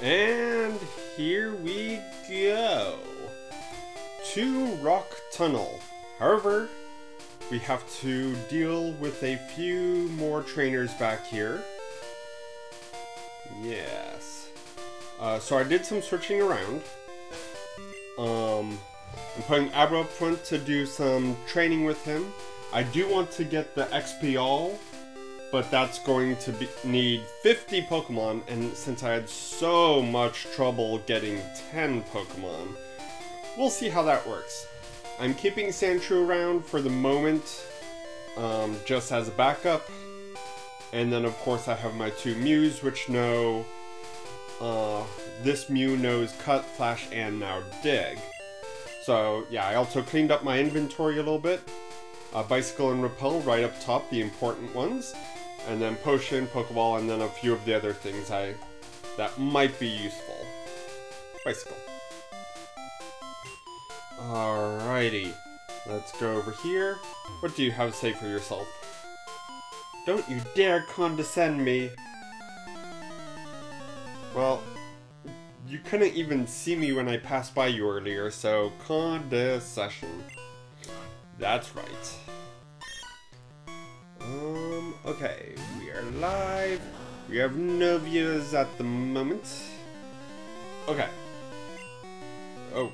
And here we go to Rock Tunnel. However, we have to deal with a few more trainers back here. Yes. So I did some switching around. I'm putting Abra up front to do some training with him. I do want to get the XP all, but that's going to need 50 Pokemon, and since I had so much trouble getting 10 Pokemon, we'll see how that works. I'm keeping Sandshrew around for the moment, just as a backup. And then of course I have my two Mews, which know, this Mew knows Cut, Flash, and now Dig. So yeah, I also cleaned up my inventory a little bit. Bicycle and Repel right up top, the important ones. And then Potion, Pokeball, and then a few of the other things that might be useful. Bicycle. Alrighty, let's go over here. What do you have to say for yourself? Don't you dare condescend me. Well, you couldn't even see me when I passed by you earlier, so condescension. That's right. Okay, we are live. We have no viewers at the moment. Okay. Oh,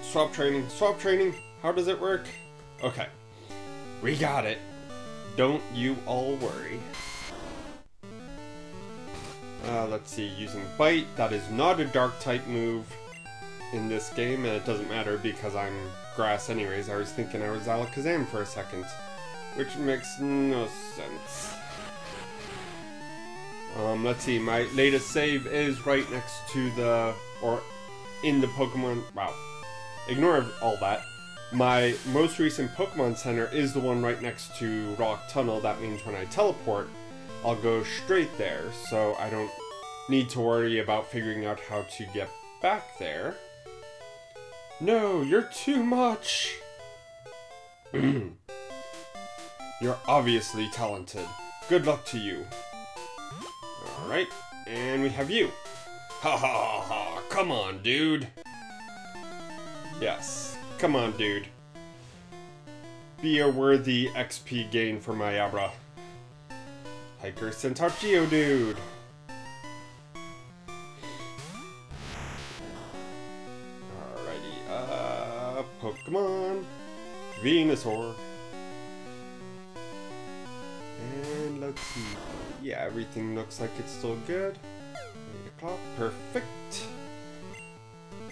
swap training. How does it work? Okay. We got it. Don't you all worry. Let's see, using Bite. That is not a dark type move in this game, and it doesn't matter because I'm grass anyways. I was thinking I was Alakazam for a second, which makes no sense. Let's see, my latest save is right next to the, or in the Pokemon, wow, ignore all that. My most recent Pokemon Center is the one right next to Rock Tunnel. That means when I teleport, I'll go straight there, so I don't need to worry about figuring out how to get back there. No, you're too much! You're obviously talented. Good luck to you. Alright, and we have you. Ha ha ha ha, come on, dude. Yes, come on, dude. Be a worthy XP gain for my Abra. Hiker Centaur Geodude. Alrighty, Pokemon. Venusaur. And let's see. Yeah, everything looks like it's still good. 8 o'clock, perfect.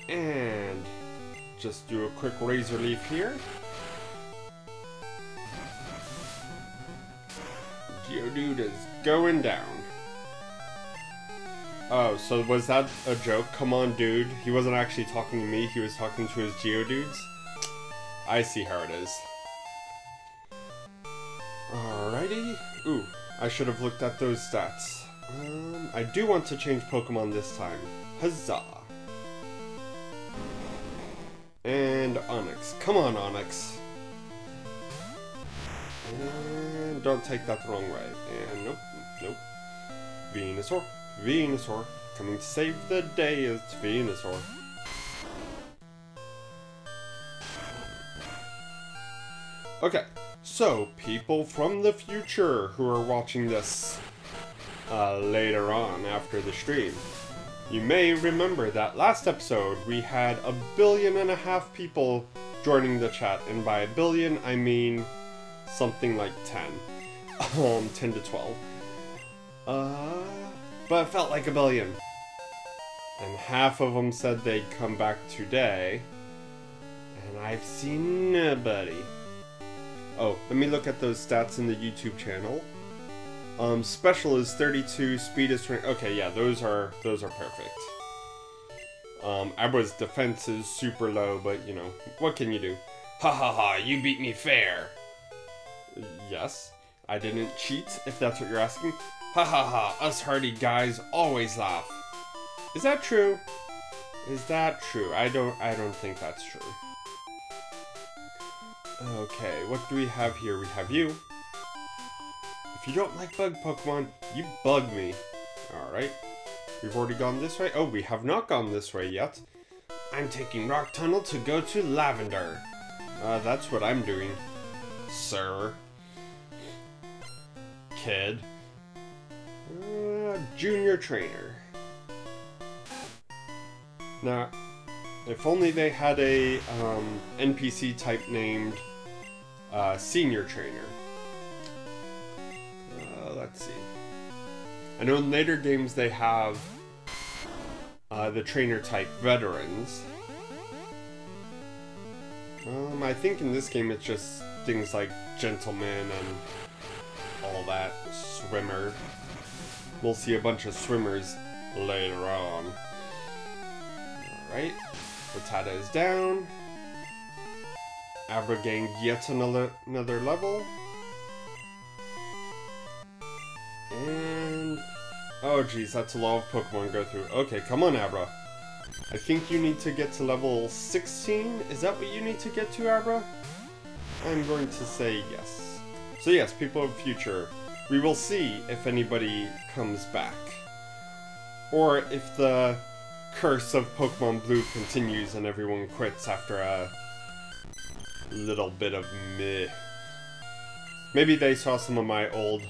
And just do a quick Razor Leaf here. Geodude is going down. Oh, so was that a joke? Come on, dude. He wasn't actually talking to me, he was talking to his Geodudes. I see how it is. Alrighty. Ooh, I should have looked at those stats. I do want to change Pokemon this time. Huzzah! And Onix. Come on, Onix. And don't take that the wrong way. And nope. Venusaur. Coming to save the day is Venusaur. Okay, so people from the future who are watching this later on after the stream, you may remember that last episode we had 1.5 billion people joining the chat, and by 1 billion I mean something like 10. 10 to 12. But it felt like 1 billion. And half of them said they'd come back today. And I've seen nobody. Oh, let me look at those stats in the YouTube channel. Special is 32, speed is 20. Okay, yeah, those are perfect. Abra's defense is super low, but you know, what can you do? Ha ha ha, you beat me fair. Yes, I didn't cheat, if that's what you're asking. Ha ha ha, us hardy guys always laugh. Is that true? Is that true? I don't think that's true. Okay, what do we have here? We have you. If you don't like bug Pokemon, you bug me. Alright. We've already gone this way. Oh, we have not gone this way yet. I'm taking Rock Tunnel to go to Lavender. That's what I'm doing, sir. Kid. Junior trainer. Now, if only they had a NPC type named senior trainer. Let's see. I know in later games they have the trainer type veterans. I think in this game it's just things like gentleman and all that. Swimmer. We'll see a bunch of swimmers later on. Alright. Rattata is down. Abra gained yet another level. And... oh geez, that's a lot of Pokemon to go through. Okay, come on Abra. I think you need to get to level 16? Is that what you need to get to, Abra? I'm going to say yes. So yes, people of the future, we will see if anybody comes back. Or if the curse of Pokemon Blue continues and everyone quits after a little bit of meh. Maybe they saw some of my old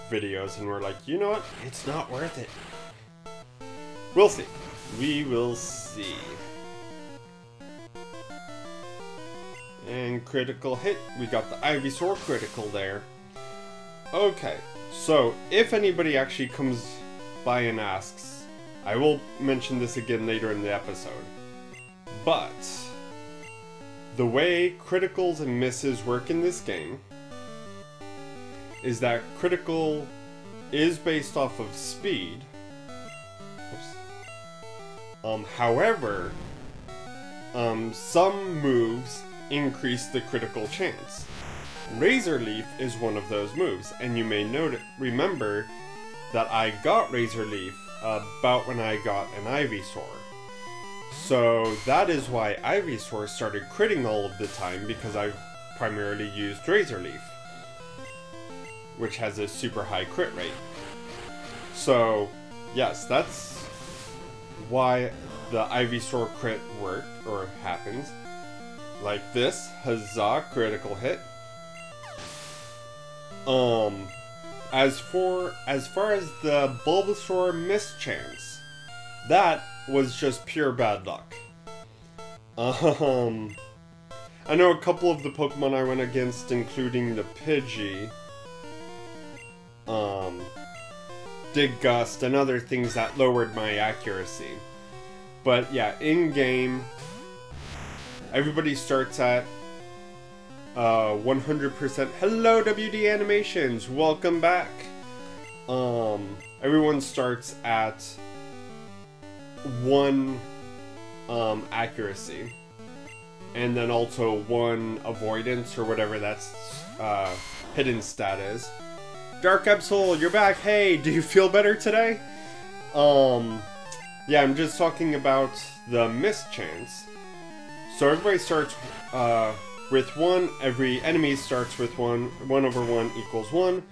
videos and were like, you know what, it's not worth it. We'll see. We will see. And critical hit. We got the Ivysaur critical there. Okay, so if anybody actually comes by and asks, I will mention this again later in the episode, but the way criticals and misses work in this game is that critical is based off of speed. However, some moves increase the critical chance. Razor Leaf is one of those moves, and you may remember that I got Razor Leaf about when I got an Ivysaur. So that is why Ivysaur started critting all of the time, because I've primarily used Razor Leaf, which has a super high crit rate. So yes, that's why the Ivysaur crit happens. Like this, huzzah, critical hit. As far as the Bulbasaur mischance, that was just pure bad luck. I know a couple of the Pokemon I went against, including the Pidgey, did Gust and other things that lowered my accuracy. But yeah, in-game, everybody starts at 100%. Hello, WD Animations! Welcome back! Everyone starts at 1 accuracy. And then also 1 avoidance, or whatever that's hidden stat is. Dark Absol, you're back! Hey, do you feel better today? Yeah, I'm just talking about the mischance. So everybody starts with 1, every enemy starts with 1, 1 over 1 equals 1.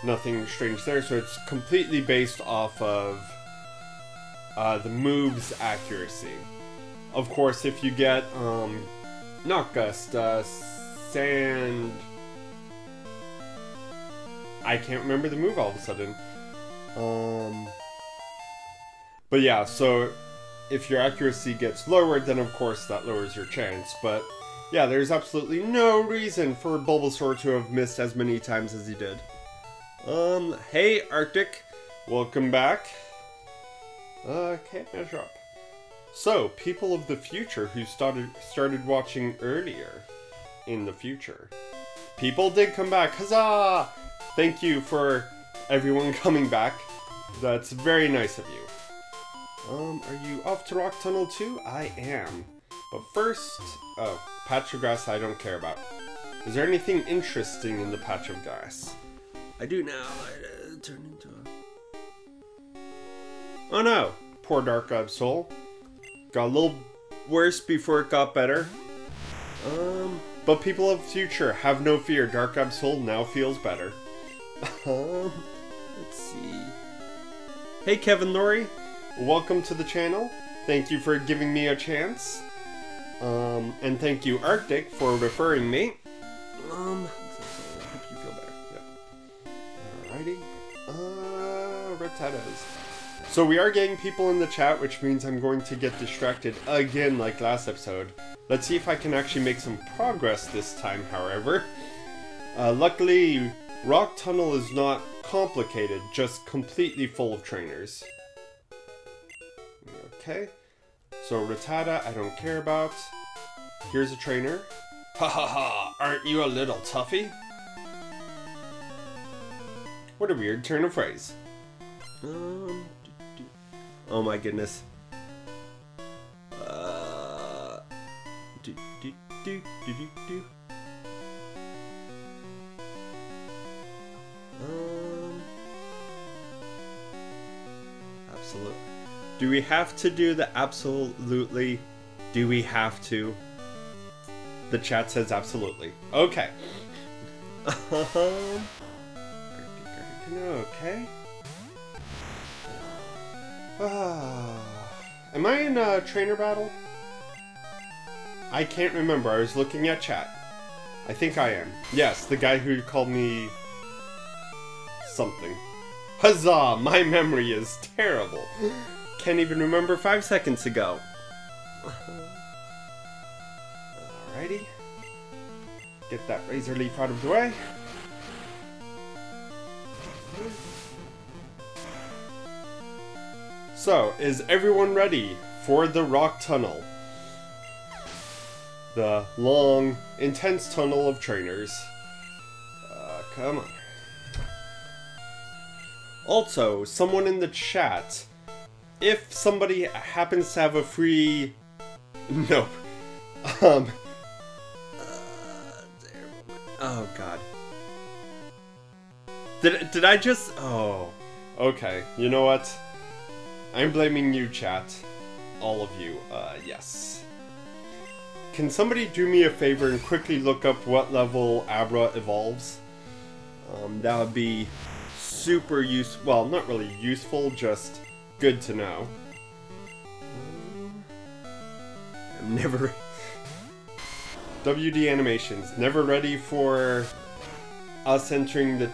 Nothing strange there, so it's completely based off of the move's accuracy. Of course, if you get, not Gust, Sand... I can't remember the move all of a sudden. But yeah, so if your accuracy gets lowered, then of course that lowers your chance. But yeah, there's absolutely no reason for Bulbasaur to have missed as many times as he did. Hey Arctic, welcome back. Can't measure up. So, people of the future who started watching earlier in the future. People did come back, huzzah! Thank you for everyone coming back. That's very nice of you. Are you off to Rock Tunnel too? I am. But first, oh, patch of grass I don't care about. Is there anything interesting in the patch of grass? I do now. I turn into a... oh no! Poor Dark Absol. Got a little worse before it got better. But people of the future, have no fear. Dark Absol now feels better. Let's see. Hey Kevin Laurie, welcome to the channel. Thank you for giving me a chance. And thank you Arctic for referring me. I hope you feel better. Yeah. Alrighty. Rattatas. So we are getting people in the chat, which means I'm going to get distracted again like last episode. Let's see if I can actually make some progress this time, however. Luckily, Rock Tunnel is not complicated, just completely full of trainers. Okay. So Rattata, I don't care about. Here's a trainer. Ha ha ha, aren't you a little toughie? What a weird turn of phrase. Oh my goodness. Absolutely. Do we have to do the absolutely? Do we have to? The chat says absolutely. Okay. Okay. Am I in a trainer battle? I can't remember. I was looking at chat. I think I am. Yes, the guy who called me something. Huzzah! My memory is terrible. Can't even remember 5 seconds ago. Alrighty. Get that razor leaf out of the way. So, is everyone ready for the Rock Tunnel? The long, intense tunnel of trainers. Come on. Also, someone in the chat, if somebody happens to have a free... Nope. Oh, God. Did I just... Oh. Okay, you know what? I'm blaming you, chat. All of you. Yes. Can somebody do me a favor and quickly look up what level Abra evolves? That would be super useful. Well, not really useful, just good to know. I'm never... WD Animations. Never ready for us entering the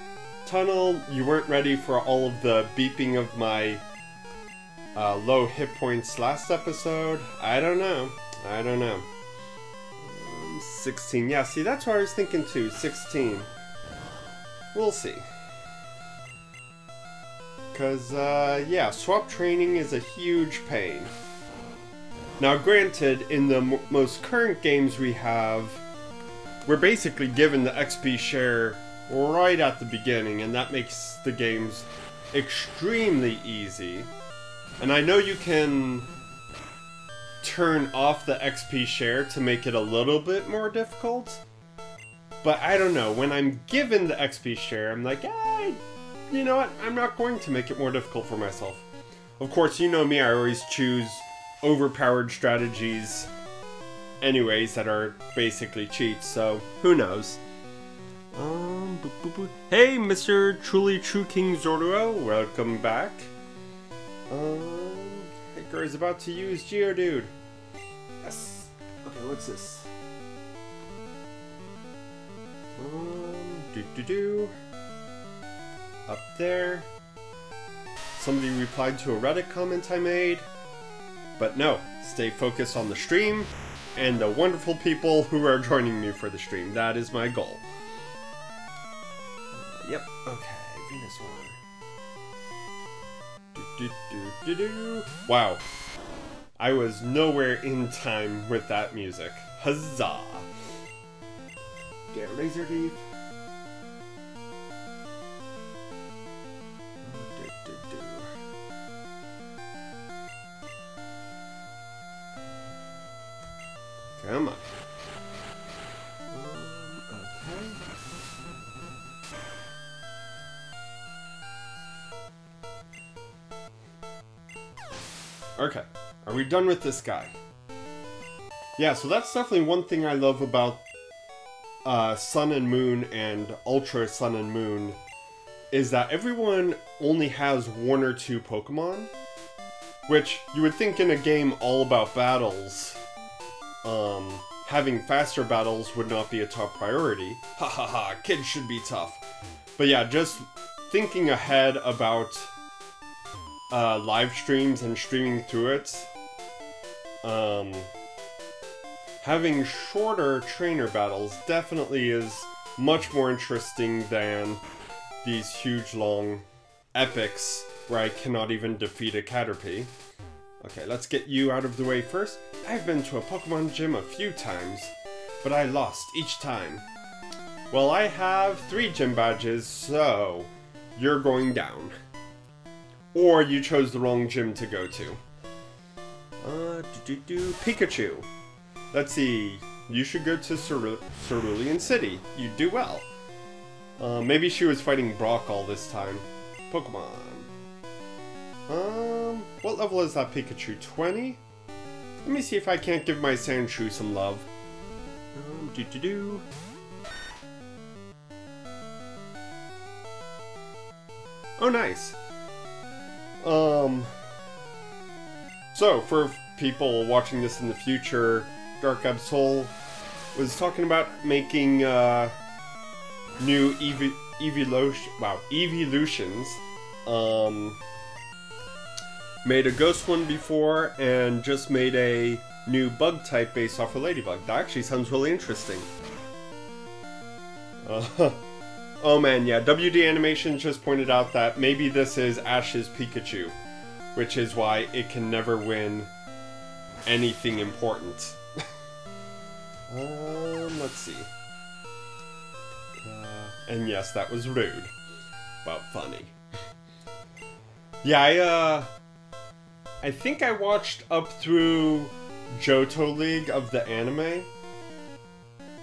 tunnel. You weren't ready for all of the beeping of my low hit points last episode. I don't know. 16. Yeah, see, that's what I was thinking too. 16. We'll see. Because, yeah, swap training is a huge pain. Now, granted, in the most current games we have, we're basically given the XP share right at the beginning, and that makes the games extremely easy. And I know you can turn off the XP share to make it a little bit more difficult, but I don't know, when I'm given the XP share, I'm like, you know what, I'm not going to make it more difficult for myself. Of course, you know me, I always choose overpowered strategies anyways that are basically cheats, so who knows. Hey, Mr. Truly True King Zorduro, welcome back. Hicker is about to use Geodude. Yes. Okay, what's this? Up there. Somebody replied to a Reddit comment I made. But no, stay focused on the stream and the wonderful people who are joining me for the stream. That is my goal. Yep, okay, Venusaur. Wow. I was nowhere in time with that music. Huzzah! Get Razor Leaf. Come on. Okay, are we done with this guy? Yeah, so that's definitely one thing I love about Sun and Moon and Ultra Sun and Moon is that everyone only has 1 or 2 Pokemon, which you would think in a game all about battles, having faster battles would not be a top priority. Ha ha ha, kids should be tough. But yeah, just thinking ahead about live streams and streaming through it, having shorter trainer battles definitely is much more interesting than these huge long epics where I cannot even defeat a Caterpie. Okay, let's get you out of the way first. I've been to a Pokemon gym a few times, but I lost each time. Well, I have 3 gym badges, so you're going down. Or you chose the wrong gym to go to. Pikachu. Let's see, you should go to Cerulean City. You do well. Maybe she was fighting Brock all this time. Pokemon. What level is that Pikachu? 20? Let me see if I can't give my Sandshrew some love. Oh, nice. So, for people watching this in the future, Dark Absol was talking about making, new evolutions. Made a ghost one before, and just made a new bug type based off of Ladybug. That actually sounds really interesting. Oh man, yeah, WD Animations just pointed out that maybe this is Ash's Pikachu, which is why it can never win anything important. Let's see. And yes, that was rude, but funny. Yeah, I think I watched up through Johto League of the anime,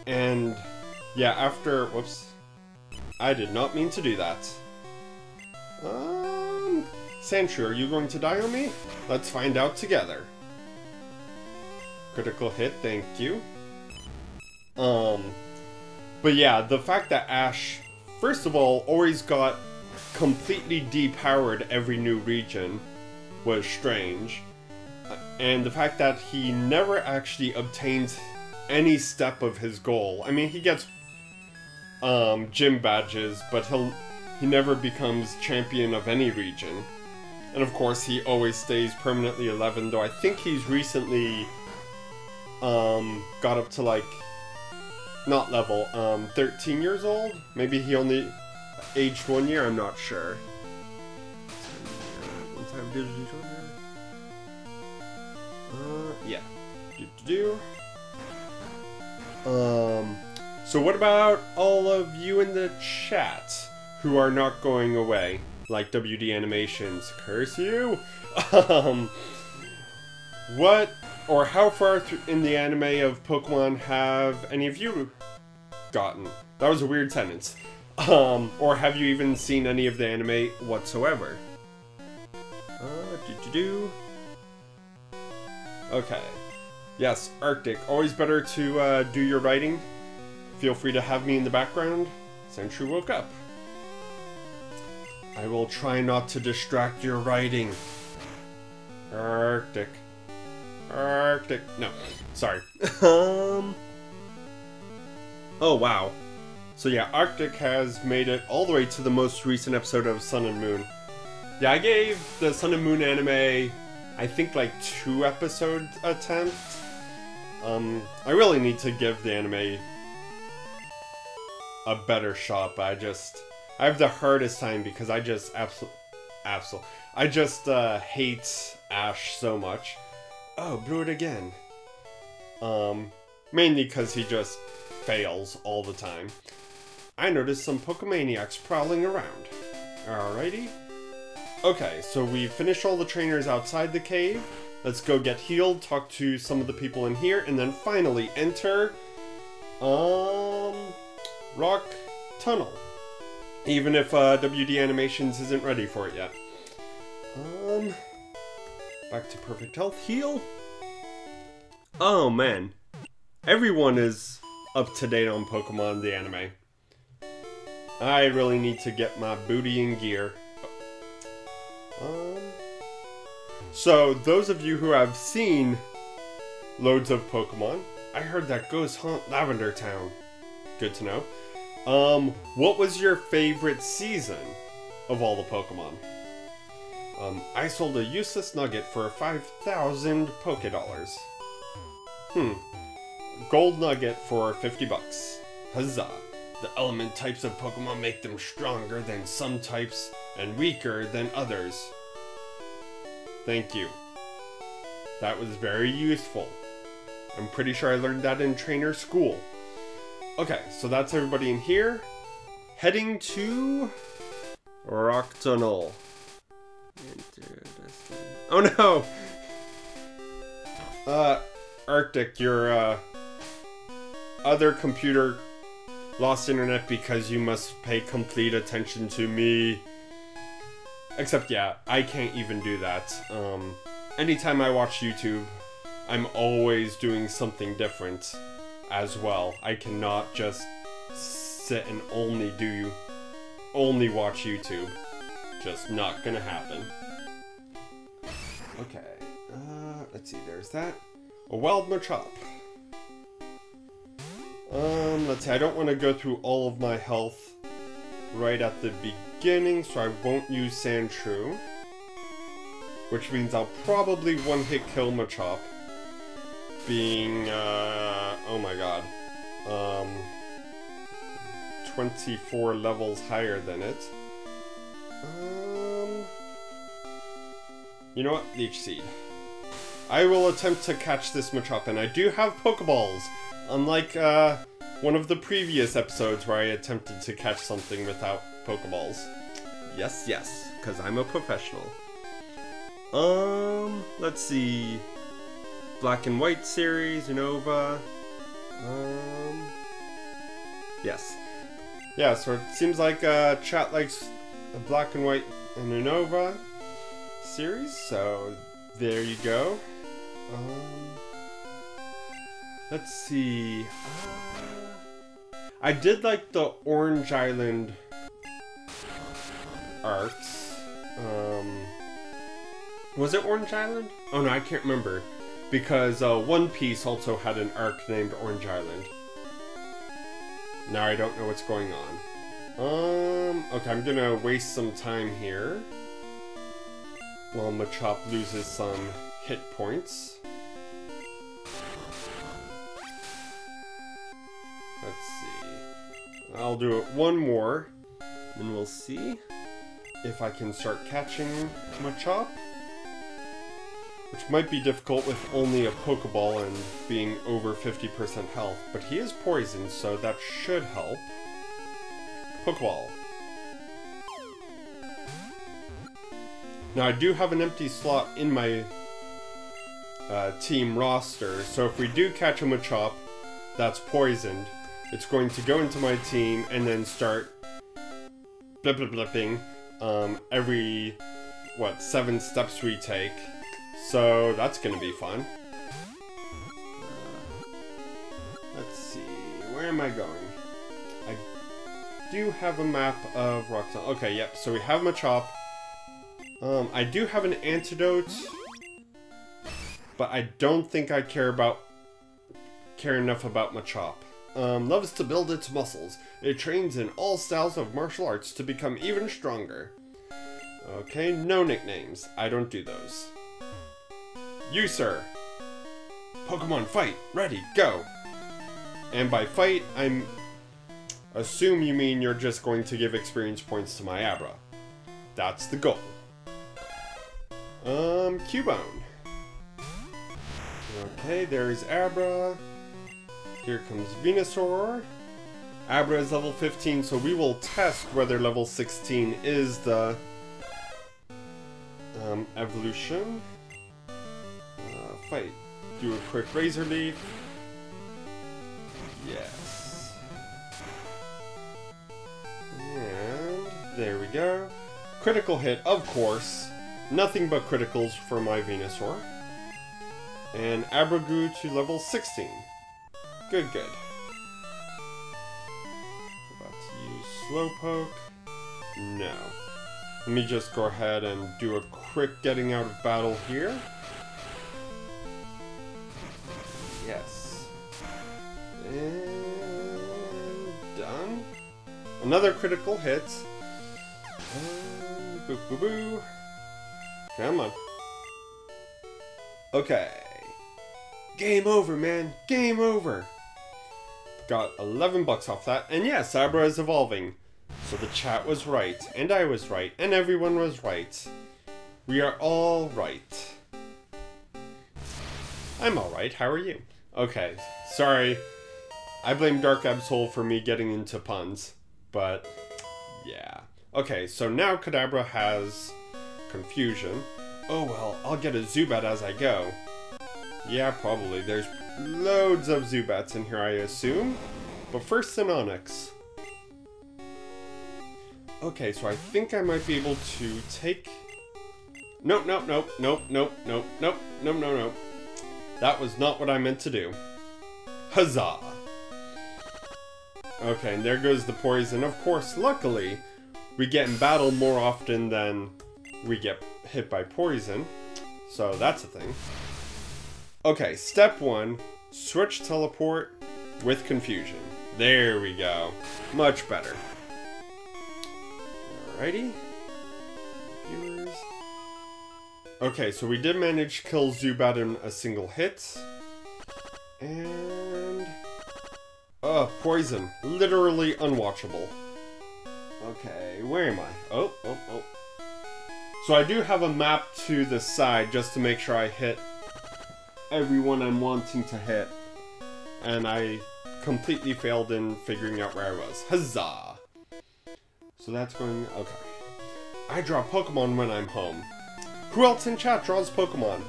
and yeah, after, whoops, I did not mean to do that. Sandshrew, are you going to die on me? Let's find out together. Critical hit, thank you. But yeah, the fact that Ash, first of all, always got completely depowered every new region was strange. And the fact that he never actually obtains any step of his goal. I mean, he gets gym badges, but he never becomes champion of any region. And of course, he always stays permanently 11, though I think he's recently got up to, like, not level, 13 years old? Maybe he only aged 1 year, I'm not sure. Yeah. So what about all of you in the chat who are not going away? Like WD Animations, curse you? What or how far in the anime of Pokemon have any of you gotten? That was a weird sentence. Or have you even seen any of the anime whatsoever? Okay. Yes, Arctic. Always better to do your writing. Feel free to have me in the background. Sandshrew woke up. I will try not to distract your writing. Arctic. Arctic. No, sorry. Oh, wow. So yeah, Arctic has made it all the way to the most recent episode of Sun and Moon. Yeah, I gave the Sun and Moon anime, I think, like 2 episode attempts. I really need to give the anime a better shot, but I have the hardest time because I just I just hate Ash so much. Oh, brew it again. Mainly because he just fails all the time. I noticed some Pokemaniacs prowling around. Alrighty. Okay, so we finished all the trainers outside the cave. Let's go get healed, talk to some of the people in here, and then finally enter Rock Tunnel. Even if WD Animations isn't ready for it yet. Back to perfect health. Heal. Oh man. Everyone is up to date on Pokemon the anime. I really need to get my booty in gear. So, those of you who have seen loads of Pokemon, I heard that Ghost Hunt Lavender Town. Good to know. What was your favorite season of all the Pokemon? I sold a useless nugget for 5,000 Pokédollars. Gold nugget for 50 bucks. Huzzah! The element types of Pokemon make them stronger than some types and weaker than others. Thank you. That was very useful. I'm pretty sure I learned that in trainer school. Okay, so that's everybody in here. Heading to Rock Tunnel. Oh no! Arctic, your other computer lost internet because you must pay complete attention to me. Except, yeah, I can't even do that. Anytime I watch YouTube, I'm always doing something different as well. I cannot just sit and only watch YouTube. Just not gonna happen. Okay, let's see, there's that. A wild Machop. Let's see, I don't want to go through all of my health right at the beginning, so I won't use Sandshrew. Which means I'll probably one-hit kill Machop. Being, oh my god. 24 levels higher than it. You know what? Leech Seed. I will attempt to catch this Machop, and I do have Pokeballs! Unlike, one of the previous episodes where I attempted to catch something without Pokeballs. Yes, yes, because I'm a professional. Let's see. Black and White series, Unova. Yes. Yeah, so it seems like, chat likes the Black and White and Unova series, so there you go. Let's see. I did like the Orange Island arcs. Was it Orange Island? Oh no, I can't remember. Because One Piece also had an arc named Orange Island. Now I don't know what's going on. Okay, I'm gonna waste some time here. While Machop loses some hit points. Let's see. I'll do it one more, and we'll see if I can start catching Machop. Which might be difficult with only a Pokeball and being over 50% health, but he is poisoned, so that should help. Pokeball. Now I do have an empty slot in my team roster, so if we do catch a Machop that's poisoned, it's going to go into my team and then start blipping every, 7 steps we take. So that's gonna be fun. Let's see, where am I going? I do have a map of Rock Tunnel. Okay, yep, so we have Machop. I do have an antidote, but I don't think I care enough about Machop. Loves to build its muscles. It trains in all styles of martial arts to become even stronger. Okay, no nicknames. I don't do those. You, sir. Pokemon fight. Ready, go. And by fight, assume you mean you're just going to give experience points to my Abra. That's the goal. Cubone. Okay, there's Abra. Here comes Venusaur. Abra is level 15, so we will test whether level 16 is the evolution. Fight. Do a quick Razor Leaf. Yes. And there we go. Critical hit, of course. Nothing but criticals for my Venusaur. And Abragu to level 16. Good, good. About to use Slowpoke? No. Let me just go ahead and do a quick getting out of battle here. Yes. And done. Another critical hit. Boo boo boo. Come on. Okay. Game over, man. Game over. Got 11 bucks off that. And yes, Abra is evolving. So the chat was right. And I was right. And everyone was right. We are all right. I'm alright. How are you? Okay. Sorry. I blame Dark Absol for me getting into puns. But, yeah. Okay, so now Kadabra has Confusion. Oh well, I'll get a Zubat as I go. Yeah, probably. There's loads of Zubats in here, I assume. But first, an Onix. Okay, so I think I might be able to take... Nope, nope, nope, nope, nope, nope, nope, nope, nope, nope. That was not what I meant to do. Huzzah! Okay, and there goes the poison. Of course, luckily, we get in battle more often than we get hit by poison. So that's a thing. Okay, step 1. Switch teleport with confusion. There we go. Much better. Alrighty. Viewers. Okay, so we did manage to kill Zubat in a single hit. And... poison. Literally unwatchable. Okay, where am I? Oh. So I do have a map to the side just to make sure I hit everyone I'm wanting to hit. And I completely failed in figuring out where I was. Huzzah! So that's going... Okay. I draw Pokemon when I'm home. Who else in chat draws Pokemon?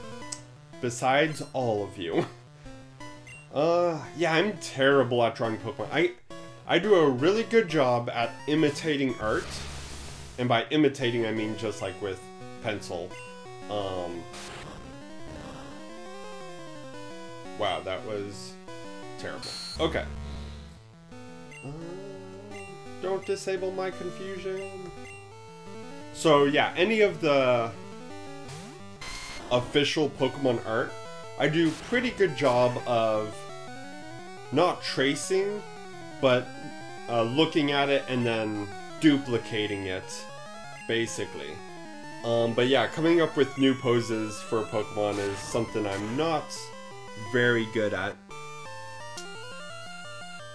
Besides all of you. Yeah, I'm terrible at drawing Pokemon. I do a really good job at imitating art. And by imitating, I mean just like with pencil. Wow, that was terrible. Okay. Don't disable my confusion. So yeah, any of the official Pokemon art, I do pretty good job of not tracing, but looking at it and then duplicating it, basically. But yeah, coming up with new poses for Pokemon is something I'm not very good at.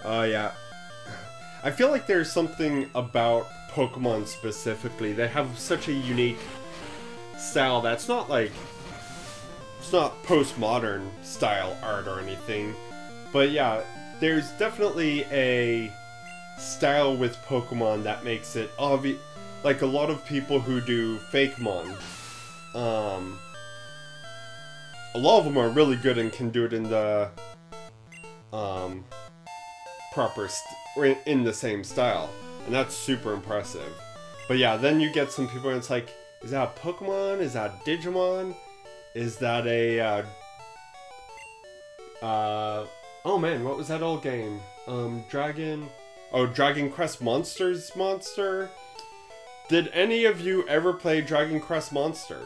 Yeah. I feel like there's something about Pokemon specifically. They have such a unique style that's not like... It's not postmodern style art or anything. But yeah, there's definitely a style with Pokemon that makes it obvious. Like a lot of people who do Fakemon, a lot of them are really good and can do it in the in the same style, and that's super impressive. But yeah, then you get some people and it's like, is that a Pokemon? Is that a Digimon? Is that a oh man, what was that old game? Dragon Quest Monsters monster? Did any of you ever play Dragon Quest Monster?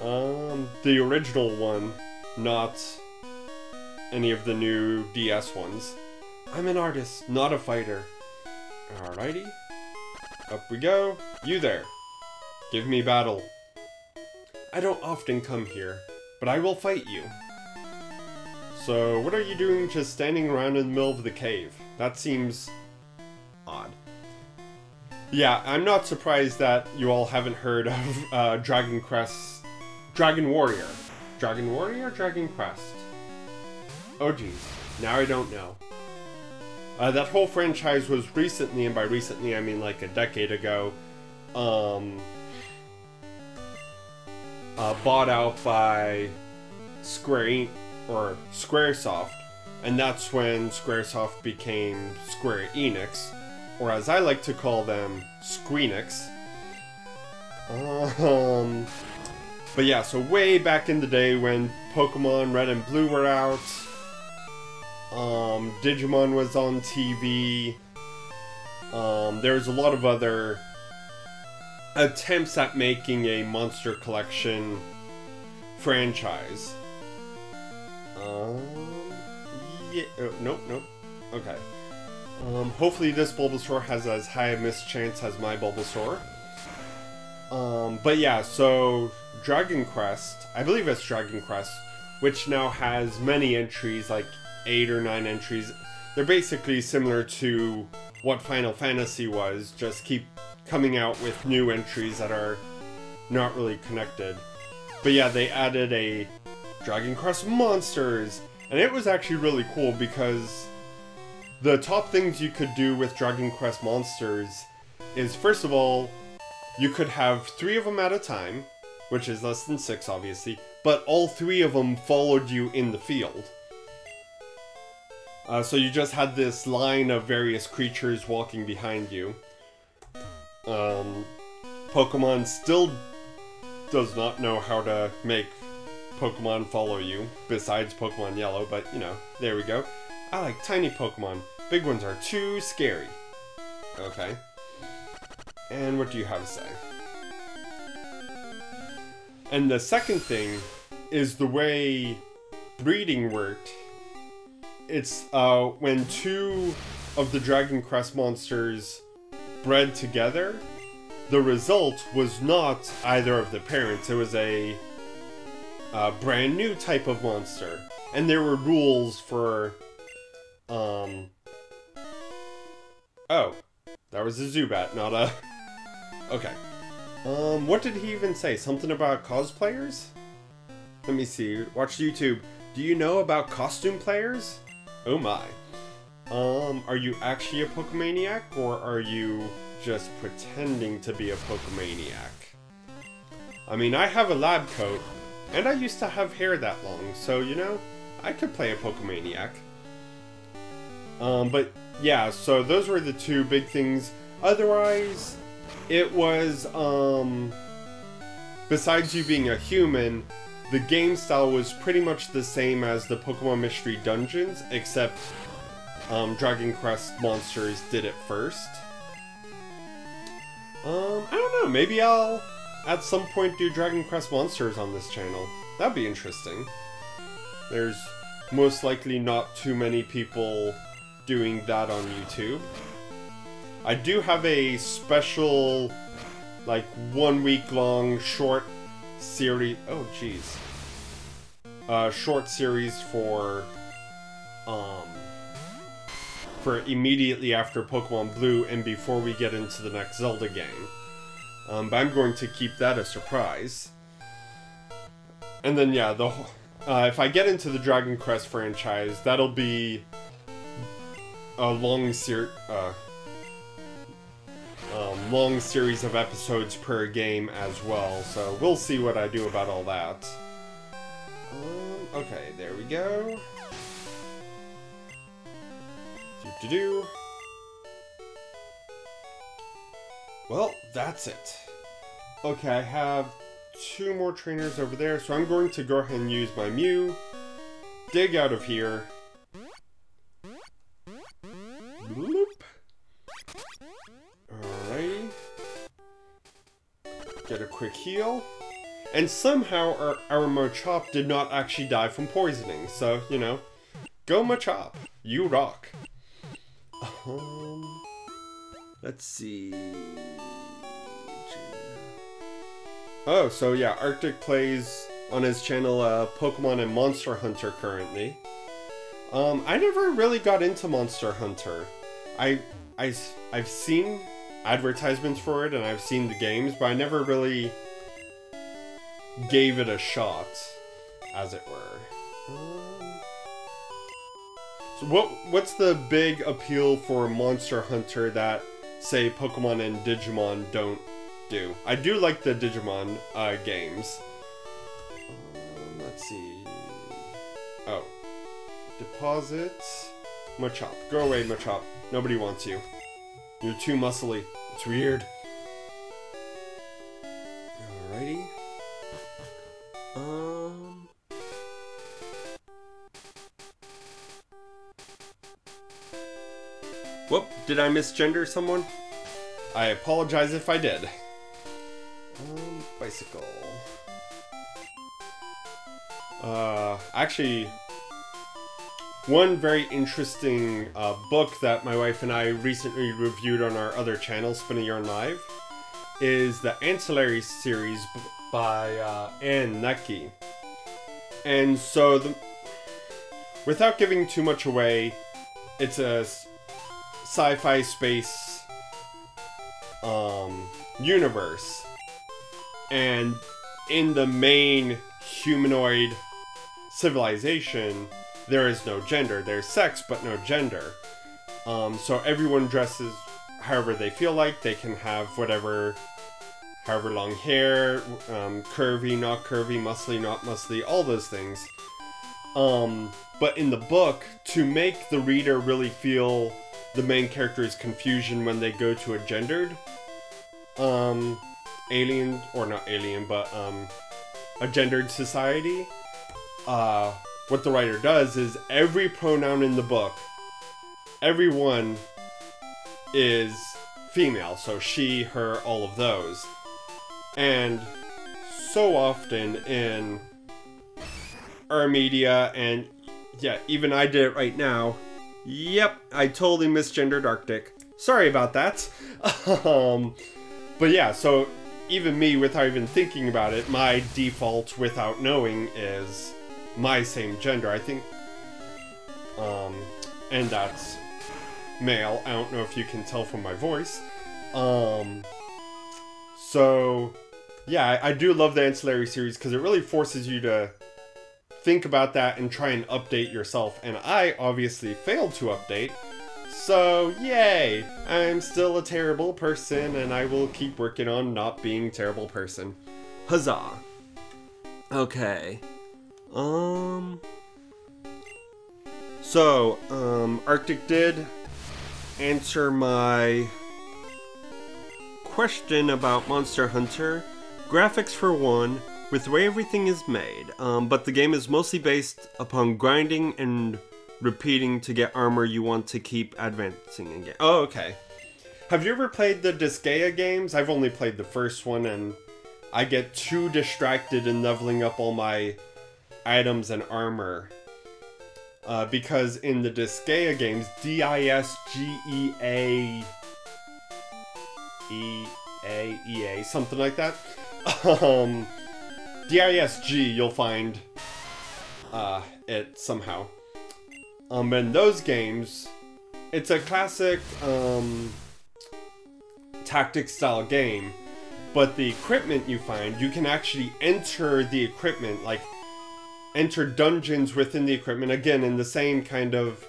The original one, not any of the new DS ones. I'm an artist, not a fighter. Alrighty. Up we go. You there. Give me battle. I don't often come here, but I will fight you. So, what are you doing just standing around in the middle of the cave? That seems odd. Yeah, I'm not surprised that you all haven't heard of Dragon Warrior. Dragon Warrior or Dragon Quest? Oh geez, now I don't know. That whole franchise was recently, and by recently I mean like a decade ago, bought out by Squaresoft, and that's when Squaresoft became Square Enix, or as I like to call them, Squeenix. But yeah, so way back in the day when Pokemon Red and Blue were out, Digimon was on TV, There's a lot of other attempts at making a Monster Collection franchise. Yeah, nope. Okay. Hopefully this Bulbasaur has as high a miss chance as my Bulbasaur. But yeah, so Dragon Quest, I believe it's Dragon Quest, which now has many entries, like 8 or 9 entries. They're basically similar to what Final Fantasy was, just keep coming out with new entries that are not really connected. But yeah, they added a Dragon Quest Monsters, and it was actually really cool because the top things you could do with Dragon Quest Monsters is, first of all, you could have 3 of them at a time, which is less than 6 obviously, but all 3 of them followed you in the field. So you just had this line of various creatures walking behind you. Pokemon still does not know how to make Pokemon follow you, besides Pokemon Yellow, but you know, there we go. I like tiny Pokemon. Big ones are too scary. Okay. And what do you have to say? And the second thing is the way breeding worked. It's when 2 of the Dragon Quest monsters bred together, the result was not either of the parents. It was a brand new type of monster. And there were rules for... Oh, that was a Zubat, not a... Okay. What did he even say? Something about cosplayers? Let me see. Watch YouTube. Do you know about costume players? Oh my. Are you actually a Pokemaniac, or are you just pretending to be a Pokemaniac? I mean, I have a lab coat, and I used to have hair that long, so, you know, I could play a Pokemaniac. But, yeah, so those were the 2 big things. Otherwise, it was, besides you being a human, the game style was pretty much the same as the Pokemon Mystery Dungeons, except Dragon Quest Monsters did it first. I don't know, maybe I'll at some point do Dragon Quest Monsters on this channel. That'd be interesting. There's most likely not too many people doing that on YouTube. I do have a special, like, 1 week long short series. Oh, jeez. Short series for immediately after Pokemon Blue and before we get into the next Zelda game. But I'm going to keep that a surprise. And then, yeah, if I get into the Dragon Quest franchise, that'll be a long series of episodes per game as well, so we'll see what I do about all that. Okay, there we go. Well, that's it. Okay, I have 2 more trainers over there, so I'm going to go ahead and use my Mew, dig out of here. Bloop. Alrighty. Get a quick heal. And somehow our Machop did not actually die from poisoning, so, you know, go Machop. You rock. Let's see. Oh, so yeah, Arctic plays on his channel Pokemon and Monster Hunter currently. I never really got into Monster Hunter. I've seen advertisements for it and I've seen the games, but I never really gave it a shot, as it were. So what's the big appeal for Monster Hunter that, say, Pokemon and Digimon don't do? I do like the Digimon games. Let's see. Oh. Deposit. Machop. Go away, Machop. Nobody wants you. You're too muscly. It's weird. Alrighty. Whoop. Did I misgender someone? I apologize if I did. Bicycle. Actually, one very interesting book that my wife and I recently reviewed on our other channel, Spin a Yarn Live, is the Ancillary series by Ann Necke. And so, without giving too much away, it's a sci-fi space universe. And in the main humanoid civilization, there is no gender. There's sex, but no gender. So everyone dresses however they feel like. They can have however long hair, curvy, not curvy, muscly, not muscly, all those things. But in the book, to make the reader really feel the main character's confusion when they go to a gendered alien, or not alien, but a gendered society, what the writer does is every pronoun in the book, everyone is female, so she, her, all of those. And so often in our media, and yeah, even I did it right now. Yep, I totally misgendered Arctic. Sorry about that. But yeah, so even me, without even thinking about it, my default without knowing is my same gender, I think. And that's male. I don't know if you can tell from my voice. So yeah, I do love the Ancillary series because it really forces you to think about that and try and update yourself. And I obviously failed to update. So, yay! I'm still a terrible person, and I will keep working on not being a terrible person. Huzzah! Okay. So, Arctic did answer my question about Monster Hunter. Graphics for one, with the way everything is made, but the game is mostly based upon grinding and repeating to get armor you want to keep advancing again. Oh, okay. Have you ever played the Disgaea games? I've only played the first one, and I get too distracted in leveling up all my items and armor. Because in the Disgaea games, D-I-S-G-E-A, something like that. D-I-S-G, you'll find it somehow. In those games, it's a classic tactics style game, but the equipment you find, you can actually enter the equipment, like enter dungeons within the equipment, again in the same kind of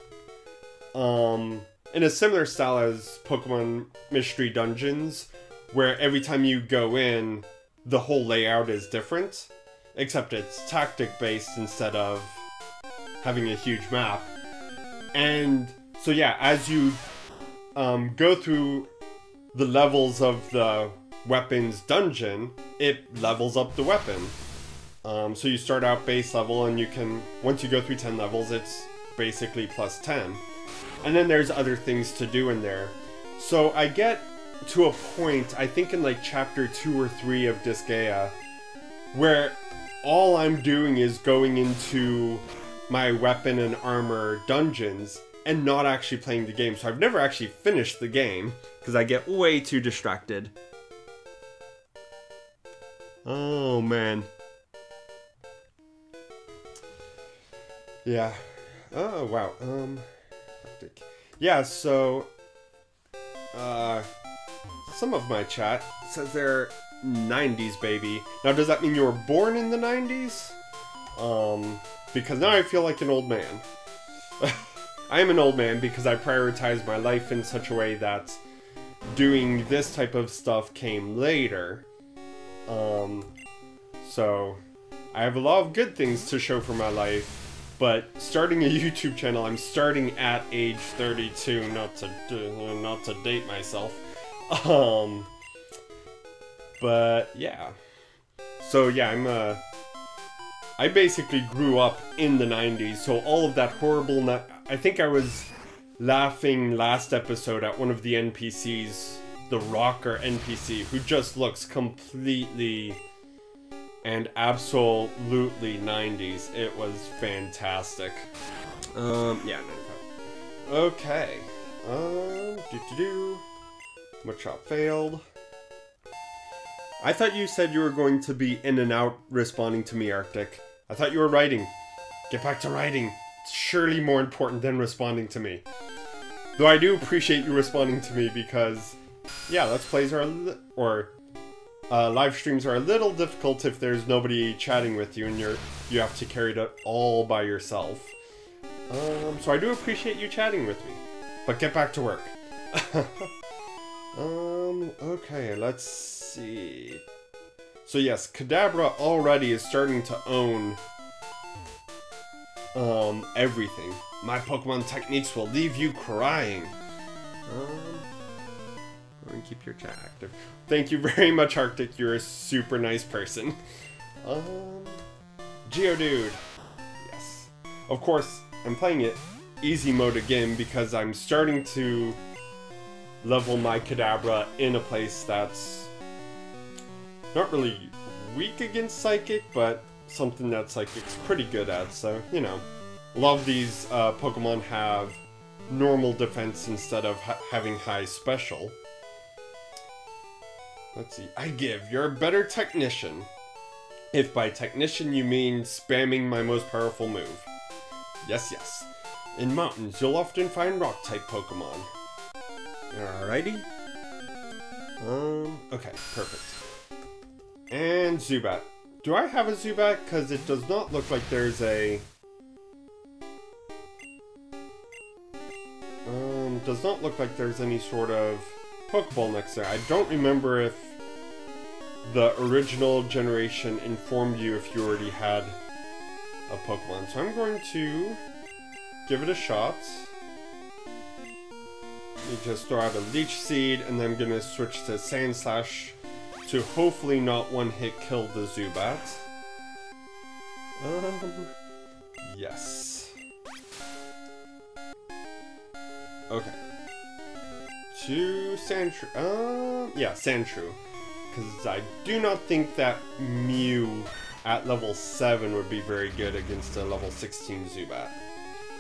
in a similar style as Pokemon Mystery Dungeons, where every time you go in, the whole layout is different, except it's tactic based instead of having a huge map. And so yeah, as you go through the levels of the weapons dungeon, it levels up the weapon. So you start out base level, and you can, once you go through 10 levels, it's basically plus 10. And then there's other things to do in there. So I get to a point, I think in like chapter 2 or 3 of Disgaea, where all I'm doing is going into my weapon and armor dungeons and not actually playing the game. So I've never actually finished the game because I get way too distracted. Oh man. Yeah. Oh wow. Yeah, so some of my chat says they're 90s baby. Now does that mean you were born in the 90s? Because now I feel like an old man. I am an old man because I prioritize my life in such a way that doing this type of stuff came later. So I have a lot of good things to show for my life, but starting a YouTube channel, I'm starting at age 32, not to date myself. But yeah. So yeah, I basically grew up in the 90s, so all of that horrible... I think I was laughing last episode at one of the NPCs, the rocker NPC, who just looks completely and absolutely 90s. It was fantastic. Yeah, 95. Okay. Mudshot failed. I thought you said you were going to be in and out responding to me, Arctic. I thought you were writing. Get back to writing. It's surely more important than responding to me. Though I do appreciate you responding to me because, yeah, Let's Plays are, live streams are a little difficult if there's nobody chatting with you and you have to carry it all by yourself. So I do appreciate you chatting with me. But get back to work. Okay, let's see. So yes, Kadabra already is starting to own everything. My Pokemon techniques will leave you crying. Go and keep your chat active. Thank you very much, Arctic. You're a super nice person. Geodude. Yes. Of course, I'm playing it easy mode again because I'm starting to level my Kadabra in a place that's not really weak against Psychic, but something that Psychic's pretty good at, so, you know. A lot of these Pokemon have normal defense instead of having high special. Let's see. You're a better technician. If by technician you mean spamming my most powerful move. Yes, yes. In mountains, you'll often find rock-type Pokemon. Alrighty. Okay, perfect. And Zubat. Do I have a Zubat? Because it does not look like there's a... does not look like there's any sort of Pokeball next there. I don't remember if the original generation informed you if you already had a Pokemon. So I'm going to give it a shot. You just throw out a Leech Seed, and then I'm going to switch to Sandslash to hopefully not one-hit kill the Zubat. Yes. Okay. To Sandshrew. Yeah, Sandshrew. Because I do not think that Mew at level 7 would be very good against a level 16 Zubat.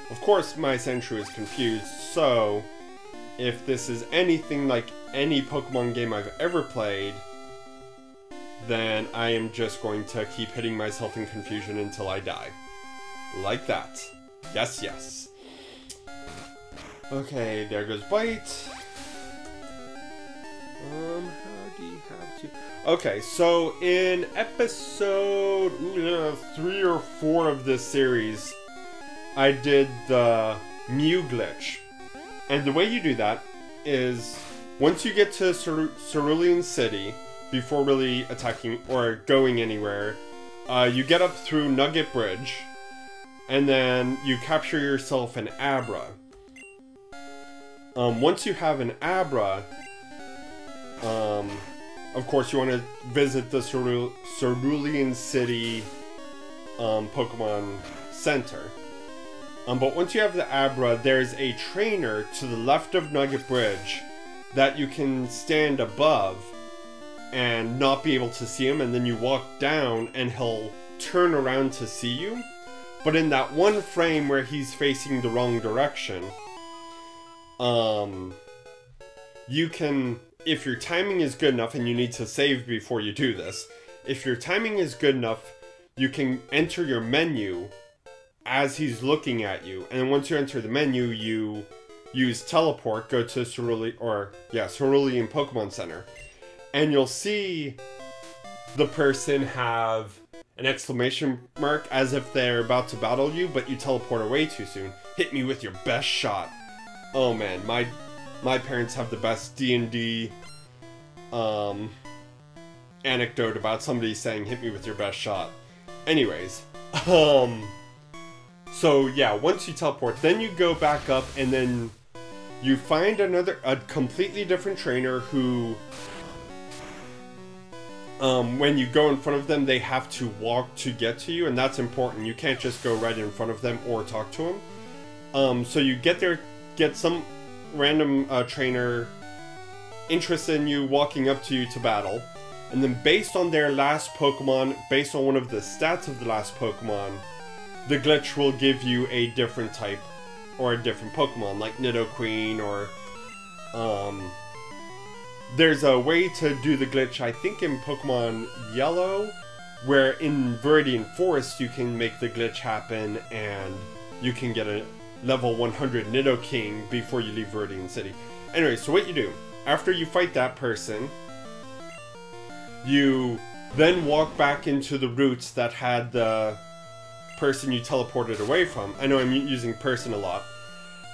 Of course, my Sandshrew is confused, so if this is anything like any Pokemon game I've ever played, then I am just going to keep hitting myself in confusion until I die. Like that. Yes, yes. Okay, there goes Bite. How do you have to... Okay, so in episode 3 or 4 of this series, I did the Mew glitch. And the way you do that is, once you get to Cerulean City, before really attacking or going anywhere, you get up through Nugget Bridge, and then you capture yourself an Abra. Once you have an Abra, of course you want to visit the Cerulean City Pokemon Center. But once you have the Abra, there's a trainer to the left of Nugget Bridge that you can stand above and not be able to see him, and then you walk down and he'll turn around to see you. But in that one frame where he's facing the wrong direction, you can, if your timing is good enough, and you need to save before you do this, if your timing is good enough, you can enter your menu as he's looking at you, and then once you enter the menu, you use teleport, go to Cerulean Pokemon Center, and you'll see the person have an exclamation mark as if they're about to battle you, but you teleport away too soon. Hit me with your best shot. Oh man, my parents have the best D&D anecdote about somebody saying hit me with your best shot. Anyways, so yeah, once you teleport, then you go back up and then you find a completely different trainer who, when you go in front of them, they have to walk to get to you, and that's important. You can't just go right in front of them or talk to them. So you get there get some random trainer interested in you, walking up to you to battle. And then based on their last Pokemon, based on one of the stats of the last Pokemon, the glitch will give you a different type or a different Pokemon, like Nidoqueen or... there's a way to do the glitch, I think in Pokemon Yellow, where in Viridian Forest you can make the glitch happen and you can get a level 100 Nidoking before you leave Viridian City. Anyway, so what you do, after you fight that person, you then walk back into the routes that had the person you teleported away from. I know I'm using person a lot.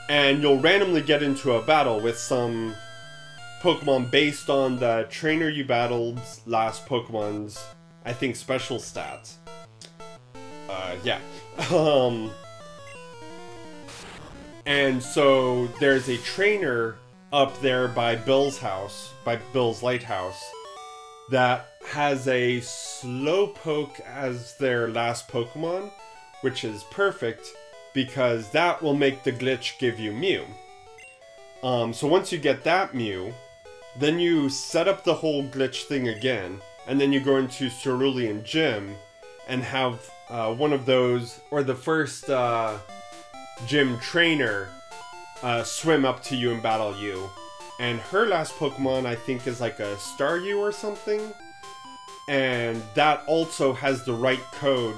And you'll randomly get into a battle with some Pokemon based on the trainer you battled's last Pokemon's, I think, special stats. Yeah. And so there's a trainer up there by Bill's house, by Bill's lighthouse, that has a Slowpoke as their last Pokemon, which is perfect because that will make the glitch give you Mew. So once you get that Mew, then you set up the whole glitch thing again, and then you go into Cerulean Gym and have one of those, or the first gym trainer, swim up to you and battle you. And her last Pokemon, I think, is like a Staryu or something. And that also has the right code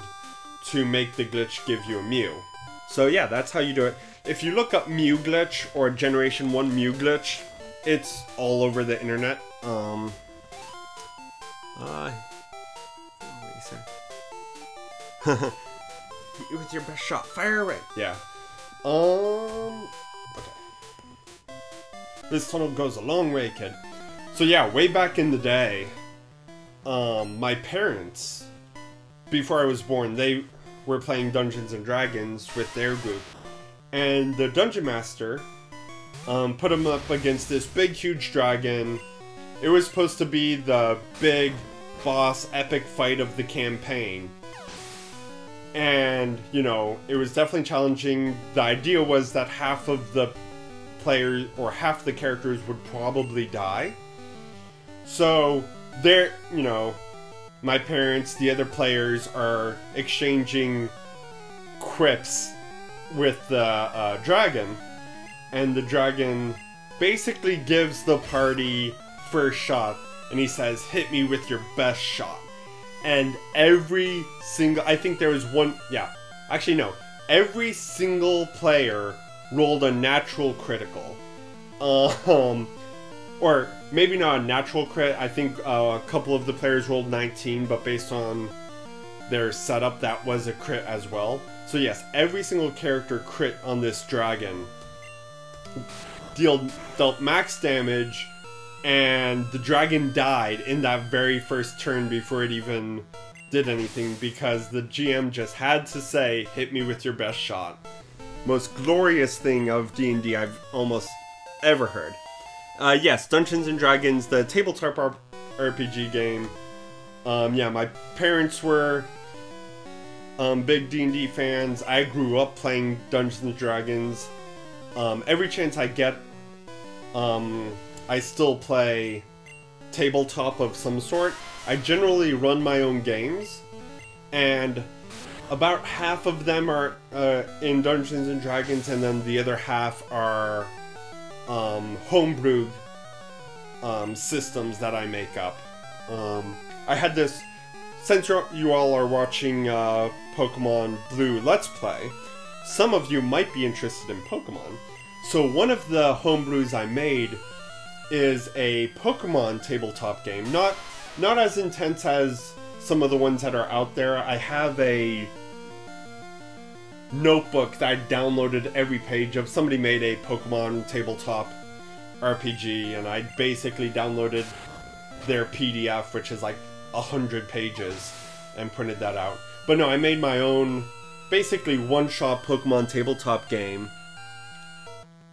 to make the glitch give you a Mew. So yeah, that's how you do it. If you look up Mew glitch or Generation 1 Mew glitch, it's all over the internet. Hit you with your best shot. Fire away. Yeah. Okay. This tunnel goes a long way, kid. So yeah, way back in the day, my parents, before I was born, they were playing Dungeons and Dragons with their group. And the Dungeon Master put them up against this big, huge dragon. It was supposed to be the big boss epic fight of the campaign. And, you know, it was definitely challenging. The idea was that half of the players, or half the characters, would probably die. So, they're, you know, my parents, the other players, are exchanging quips with the dragon. And the dragon basically gives the party first shot. And he says, hit me with your best shot. And every single, I think there was one, yeah, actually no, every single player rolled a natural critical. Or maybe not a natural crit, I think a couple of the players rolled 19, but based on their setup, that was a crit as well. So yes, every single character crit on this dragon dealt max damage, and the dragon died in that very first turn before it even did anything, because the GM just had to say, hit me with your best shot. Most glorious thing of D&D I've almost ever heard. Yes, Dungeons and Dragons, the tabletop RPG game. Yeah, my parents were big D&D fans. I grew up playing Dungeons and Dragons. Every chance I get, I still play tabletop of some sort. I generally run my own games, and about half of them are in Dungeons and Dragons, and then the other half are homebrewed systems that I make up. I had this, since you all are watching Pokemon Blue Let's Play, some of you might be interested in Pokemon. So one of the homebrews I made is a Pokemon tabletop game. Not as intense as some of the ones that are out there. I have a notebook that I downloaded every page of. Somebody made a Pokemon tabletop RPG, and I basically downloaded their PDF, which is like 100 pages, and printed that out. But no, I made my own, basically one-shot Pokemon tabletop game.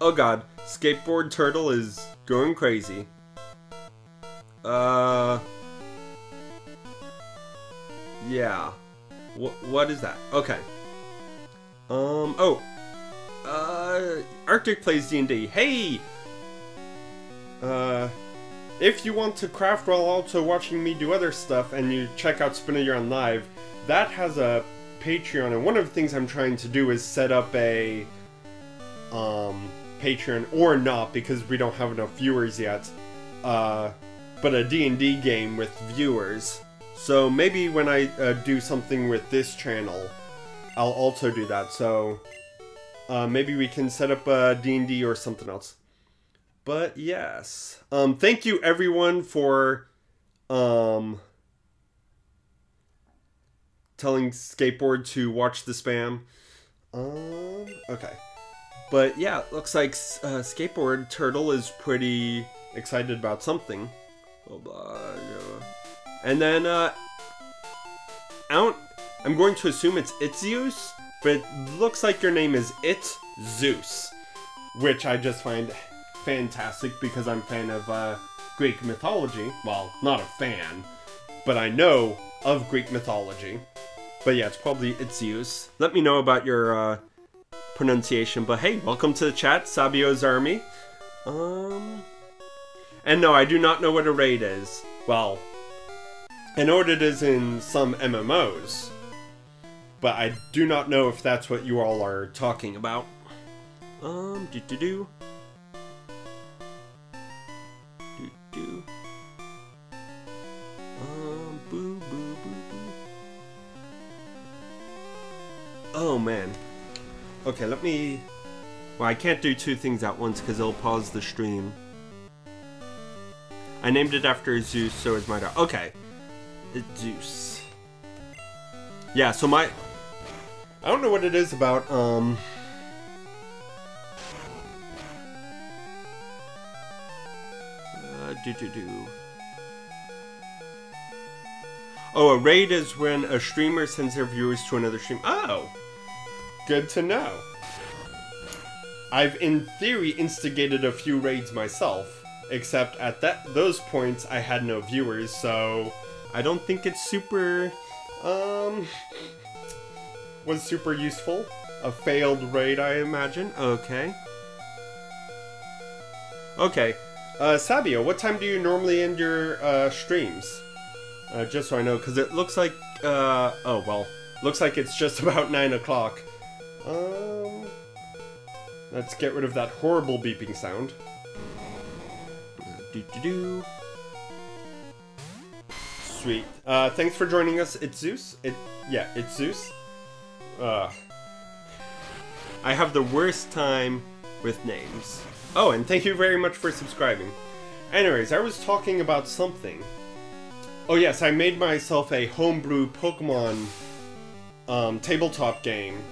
Oh god, Skateboard Turtle is going crazy. Yeah. What is that? Okay. Arctic plays D&D. Hey! If you want to craft while also watching me do other stuff, and you check out Spinner on Live, that has a Patreon, and one of the things I'm trying to do is set up a Patreon, or not, because we don't have enough viewers yet, but a D&D game with viewers. So maybe when I do something with this channel, I'll also do that. So maybe we can set up a D&D or something else. But yes, thank you everyone for telling Skateboard to watch the spam. Okay. But yeah, it looks like Skateboard Turtle is pretty excited about something. And then I'm going to assume it's Zeus, but it looks like your name is Zeus, which I just find fantastic because I'm a fan of Greek mythology. Well, not a fan, but I know of Greek mythology. But yeah, it's probably Zeus. Let me know about your pronunciation. But hey, welcome to the chat, Sabio's Army. And no, I do not know what a raid is. Well, I know what it is in some MMOs, but I do not know if that's what you all are talking about. Oh man. Okay, let me... Well, I can't do two things at once because it'll pause the stream. I named it after Zeus, so is my dog. Okay. It's Zeus. Yeah, so I don't know what it is about, Oh, a raid is when a streamer sends their viewers to another stream. Oh! Good to know. I've, in theory, instigated a few raids myself, except at those points I had no viewers, so I don't think it's super, was super useful. A failed raid, I imagine. Okay. Okay. Sabio, what time do you normally end your, streams? Just so I know, because it looks like, oh, well, looks like it's just about 9 o'clock. Let's get rid of that horrible beeping sound. Sweet. Thanks for joining us. It's Zeus. Yeah, it's Zeus. I have the worst time with names. Oh, and thank you very much for subscribing. Anyways, I was talking about something. Oh yes, I made myself a homebrew Pokemon tabletop game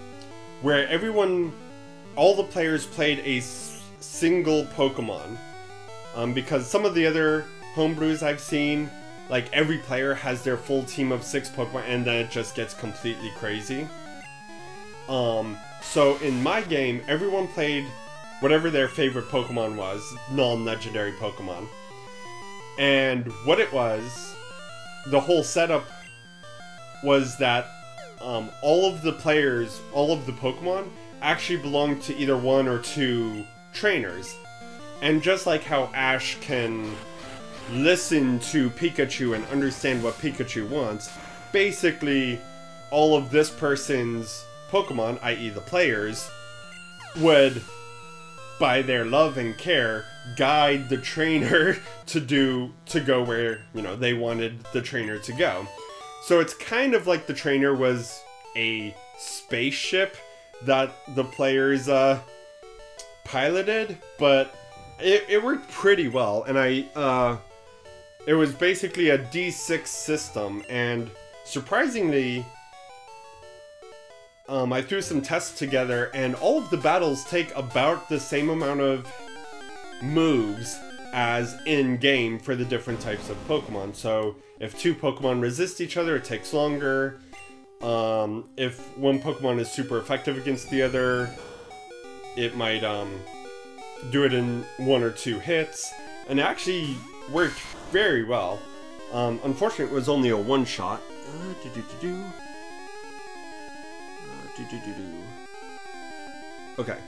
where all the players played a single Pokemon. Because some of the other homebrews I've seen, like every player has their full team of 6 Pokemon and then it just gets completely crazy. So in my game, everyone played whatever their favorite Pokemon was, non-legendary Pokemon. And what it was, the whole setup was that all of the players, all of the Pokemon, actually belonged to either 1 or 2 trainers. And just like how Ash can listen to Pikachu and understand what Pikachu wants, basically all of this person's Pokemon, i.e. the players, would, by their love and care, guide the trainer to go where, you know, they wanted the trainer to go. So it's kind of like the trainer was a spaceship that the players piloted, but it worked pretty well. And it was basically a D6 system, and surprisingly, I threw some tests together, and all of the battles take about the same amount of moves as in-game for the different types of Pokemon. So if 2 Pokemon resist each other, it takes longer. If one Pokemon is super effective against the other, it might do it in 1 or 2 hits. And it actually worked very well. Unfortunately, it was only a one-shot. Okay.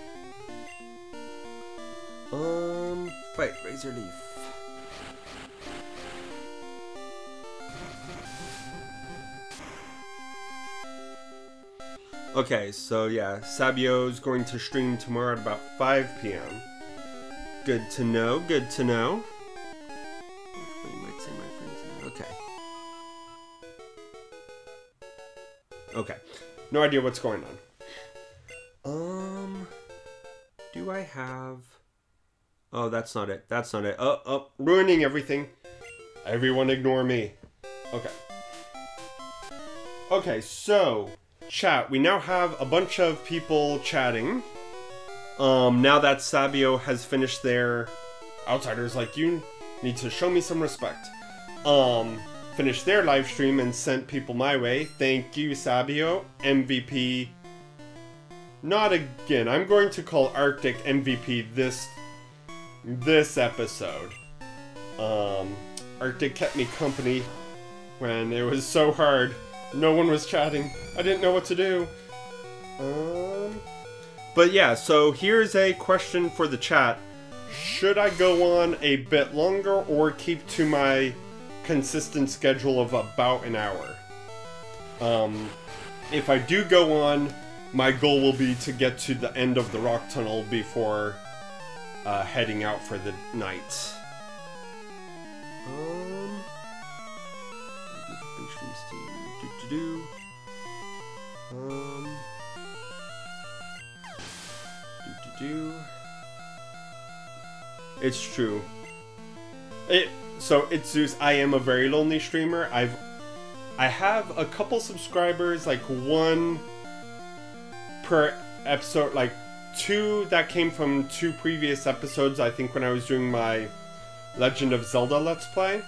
Fight Razor Leaf. Okay, so yeah, Sabio's going to stream tomorrow at about 5 p.m. Good to know, good to know. You might say my friends. Okay. Okay. No idea what's going on. Do I have... Oh, that's not it. That's not it. Ruining everything. Everyone ignore me. Okay. Okay, so... Chat, we now have a bunch of people chatting. Now that Sabio has finished their Outsiders Like You Need to Show Me Some Respect. Finished their live stream and sent people my way. Thank you, Sabio. MVP. Not again. I'm going to call Arctic MVP this episode. Arctic kept me company when it was so hard. No one was chatting. I didn't know what to do. But yeah, so here's a question for the chat. Should I go on a bit longer or keep to my consistent schedule of about an hour? If I do go on, my goal will be to get to the end of the rock tunnel before heading out for the night. It's true. So it's Zeus. I am a very lonely streamer. I have a couple subscribers, like one per episode, like 2 that came from 2 previous episodes, I think when I was doing my Legend of Zelda Let's Play.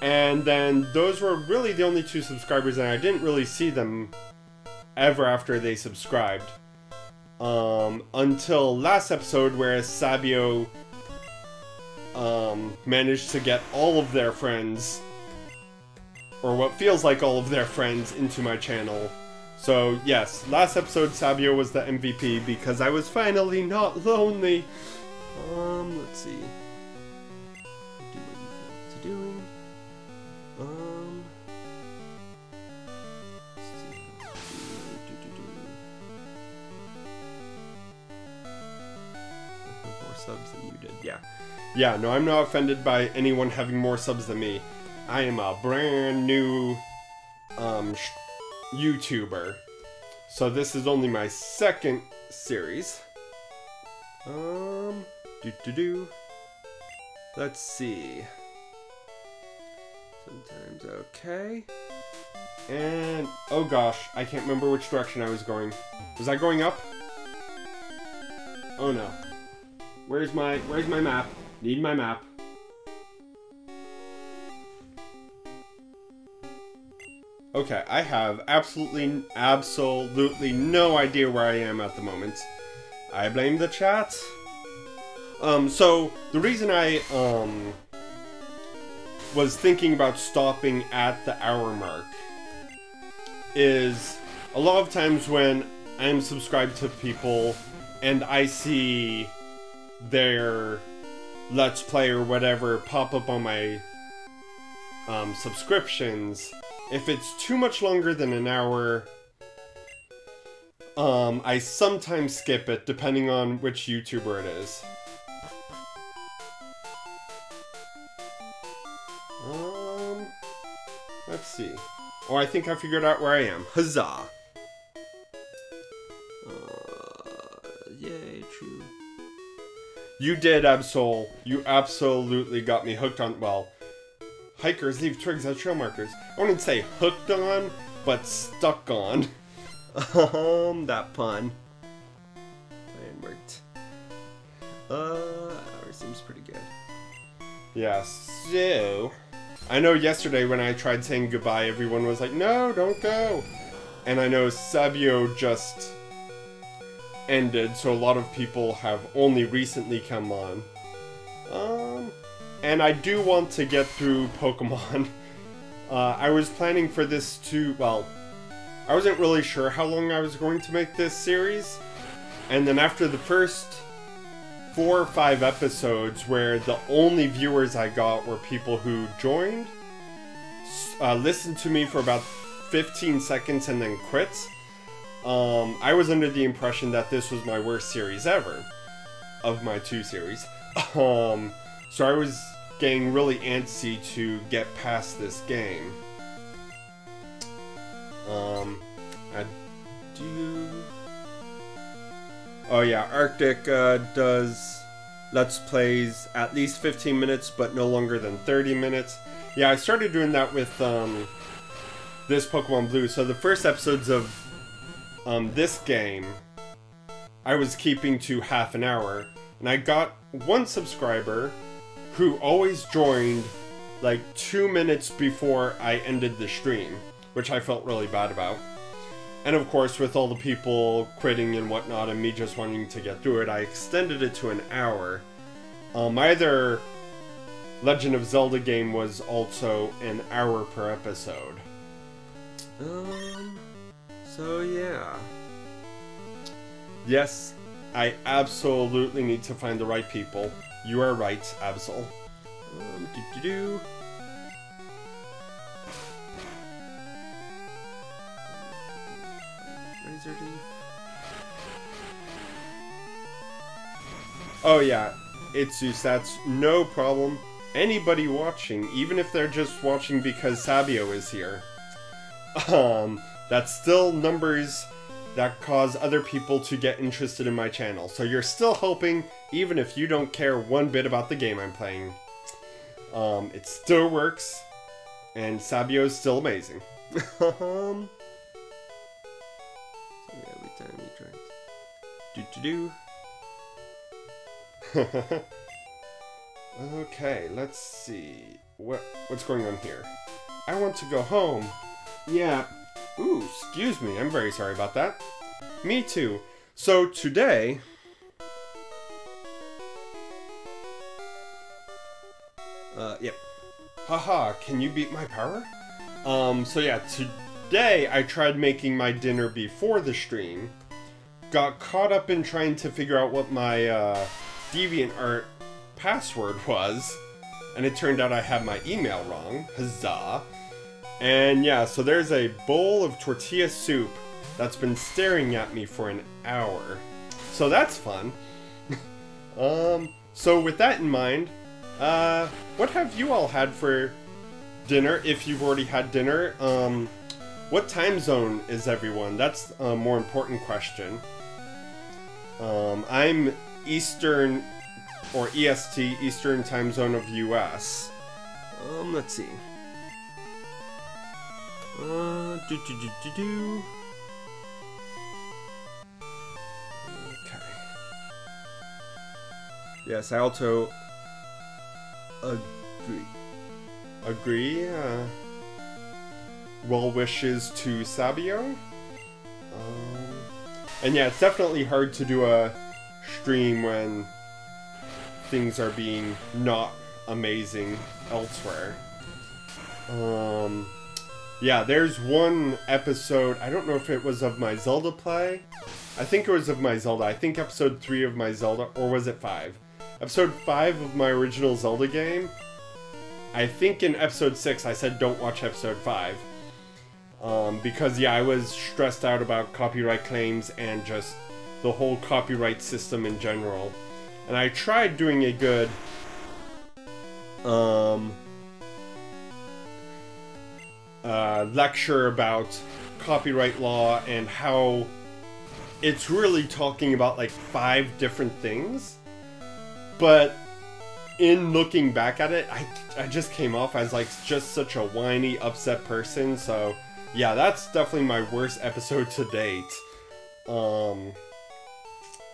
And then those were really the only 2 subscribers, and I didn't really see them ever after they subscribed. Until last episode, where Sabio managed to get all of their friends, or what feels like all of their friends, into my channel. So yes, last episode Sabio was the MVP because I was finally not lonely. Let's see. Do what you feel like doing. More subs than you did. Yeah, no, I'm not offended by anyone having more subs than me. I am a brand new YouTuber. So this is only my 2nd series. Let's see. Sometimes okay. And oh gosh, I can't remember which direction I was going. Was I going up? Oh no. Where's my map? Need my map. Okay, I have absolutely no idea where I am at the moment. I blame the chat. So the reason I was thinking about stopping at the hour mark is a lot of times when I'm subscribed to people and I see their Let's Play or whatever pop up on my subscriptions, if it's too much longer than an hour, I sometimes skip it depending on which YouTuber it is. Let's see. Oh, I think I figured out where I am. Huzzah! Yay, true. You did, Absol. You absolutely got me hooked on, well, hikers leave twigs as trail markers. I wouldn't say hooked on, but stuck on. That pun. Plan worked. Hour seems pretty good. Yeah, so... I know yesterday when I tried saying goodbye, everyone was like, no, don't go. And I know Sabio just ended, so a lot of people have only recently come on. And I do want to get through Pokemon. I was planning for this to, well, I wasn't really sure how long I was going to make this series. And then after the first 4 or 5 episodes where the only viewers I got were people who joined, listened to me for about 15 seconds and then quit. I was under the impression that this was my worst series ever, of my 2 series. So I was getting really antsy to get past this game. I do... Oh yeah, Arctic does Let's Plays at least 15 minutes, but no longer than 30 minutes. Yeah, I started doing that with this Pokemon Blue. So the first episodes of this game, I was keeping to half an hour. And I got one subscriber who always joined like 2 minutes before I ended the stream, which I felt really bad about. And of course, with all the people quitting and whatnot and me just wanting to get through it, I extended it to an hour. My other Legend of Zelda game was also an hour per episode. So yeah. Yes, I absolutely need to find the right people. You are right, Absol. Oh yeah, Itzus, that's no problem. Anybody watching, even if they're just watching because Sabio is here, that's still numbers that cause other people to get interested in my channel. So you're still helping, even if you don't care one bit about the game I'm playing. It still works, and Sabio is still amazing. Every time he tries. Okay, let's see. What's going on here? I want to go home. Yeah. Ooh, excuse me. I'm very sorry about that. Me too. So today... Yep. Haha, can you beat my power? So yeah, today I tried making my dinner before the stream. Got caught up in trying to figure out what my, DeviantArt password was. And it turned out I had my email wrong. Huzzah. And yeah, so there's a bowl of tortilla soup that's been staring at me for an hour. So that's fun. So with that in mind, what have you all had for dinner, if you've already had dinner? What time zone is everyone? That's a more important question. I'm Eastern, or EST, Eastern time zone of US. Let's see. Okay. Yes, I also agree. Well wishes to Sabio. And yeah, it's definitely hard to do a stream when things are being not amazing elsewhere. Yeah, there's one episode, I don't know if it was of my Zelda play. I think it was of my Zelda. I think episode 3 of my Zelda, or was it 5? Episode 5 of my original Zelda game. I think in episode 6 I said don't watch episode 5. Because yeah, I was stressed out about copyright claims and just the whole copyright system in general. And I tried doing a good lecture about copyright law and how it's really talking about like 5 different things. But in looking back at it, I just came off as like just such a whiny, upset person. So yeah, that's definitely my worst episode to date.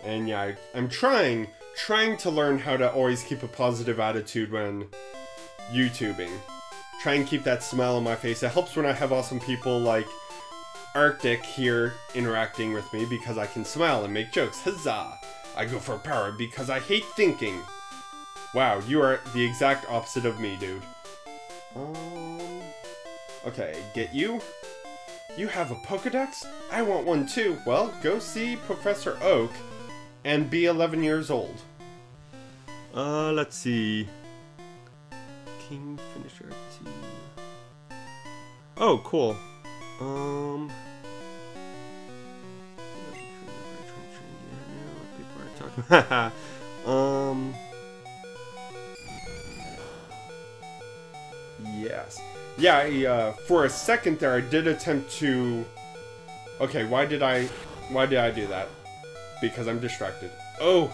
And yeah, I'm trying to learn how to always keep a positive attitude when YouTubing. Try and keep that smile on my face. It helps when I have awesome people like Arctic here interacting with me because I can smile and make jokes. Huzzah! I go for power because I hate thinking. Wow, you are the exact opposite of me, dude. Okay, get you. You have a Pokedex? I want one too. Well, go see Professor Oak and be 11 years old. Let's see. King finisher 2. Oh, cool. Yes. Yeah, for a second there I did attempt to... Okay, why did I do that? Because I'm distracted. Oh!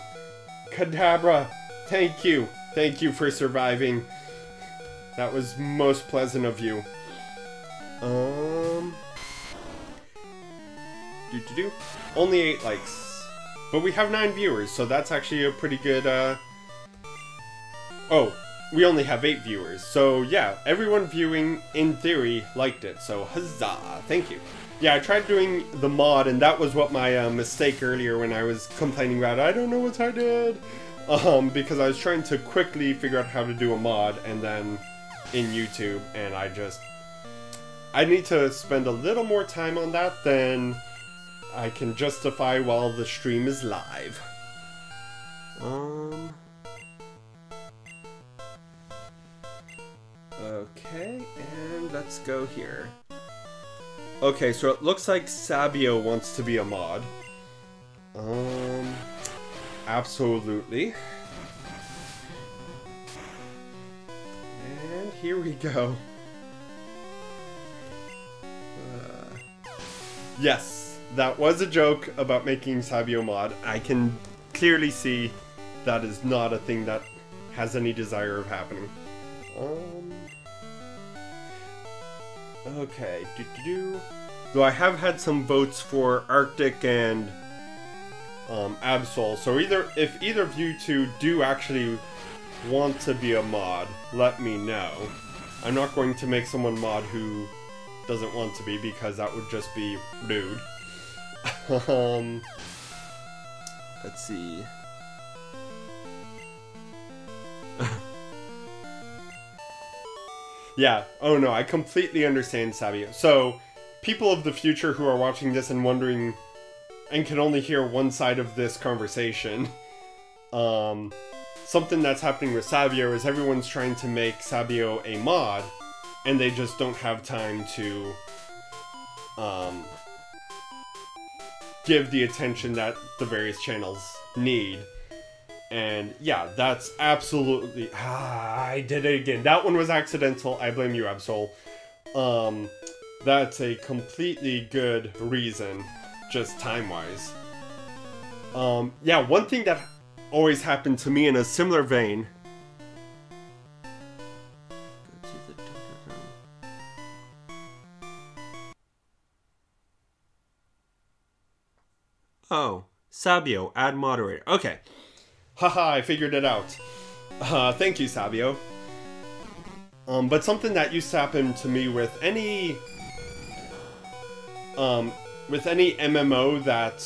Kadabra! Thank you! Thank you for surviving. That was most pleasant of you. Only 8 likes. But we have 9 viewers, so that's actually a pretty good, Oh, we only have 8 viewers. So yeah, everyone viewing, in theory, liked it. So huzzah! Thank you. Yeah, I tried doing the mod, and that was what my mistake earlier when I was complaining about, I don't know what I did. Because I was trying to quickly figure out how to do a mod, and then in YouTube, and I need to spend a little more time on that than I can justify while the stream is live. Okay, and let's go here. Okay, so it looks like Sabio wants to be a mod. Absolutely. And here we go. Yes, that was a joke about making Sabio mod. I can clearly see that is not a thing that has any desire of happening. Okay, Though I have had some votes for Arctic and Absol, so if either of you two do actually want to be a mod, let me know. I'm not going to make someone mod who doesn't want to be, because that would just be rude. Let's see. Yeah, oh no, I completely understand Sabio. So, people of the future who are watching this and wondering, and can only hear one side of this conversation, something that's happening with Sabio is everyone's trying to make Sabio a mod, and they just don't have time to give the attention that the various channels need. And yeah, that's absolutely... I did it again. That one was accidental. I blame you, Absol. That's a completely good reason, just time-wise. Yeah, one thing that always happened to me in a similar vein... Oh, Sabio, add moderator. Okay. Haha, I figured it out. Thank you, Sabio. But something that used to happen to me with any MMO that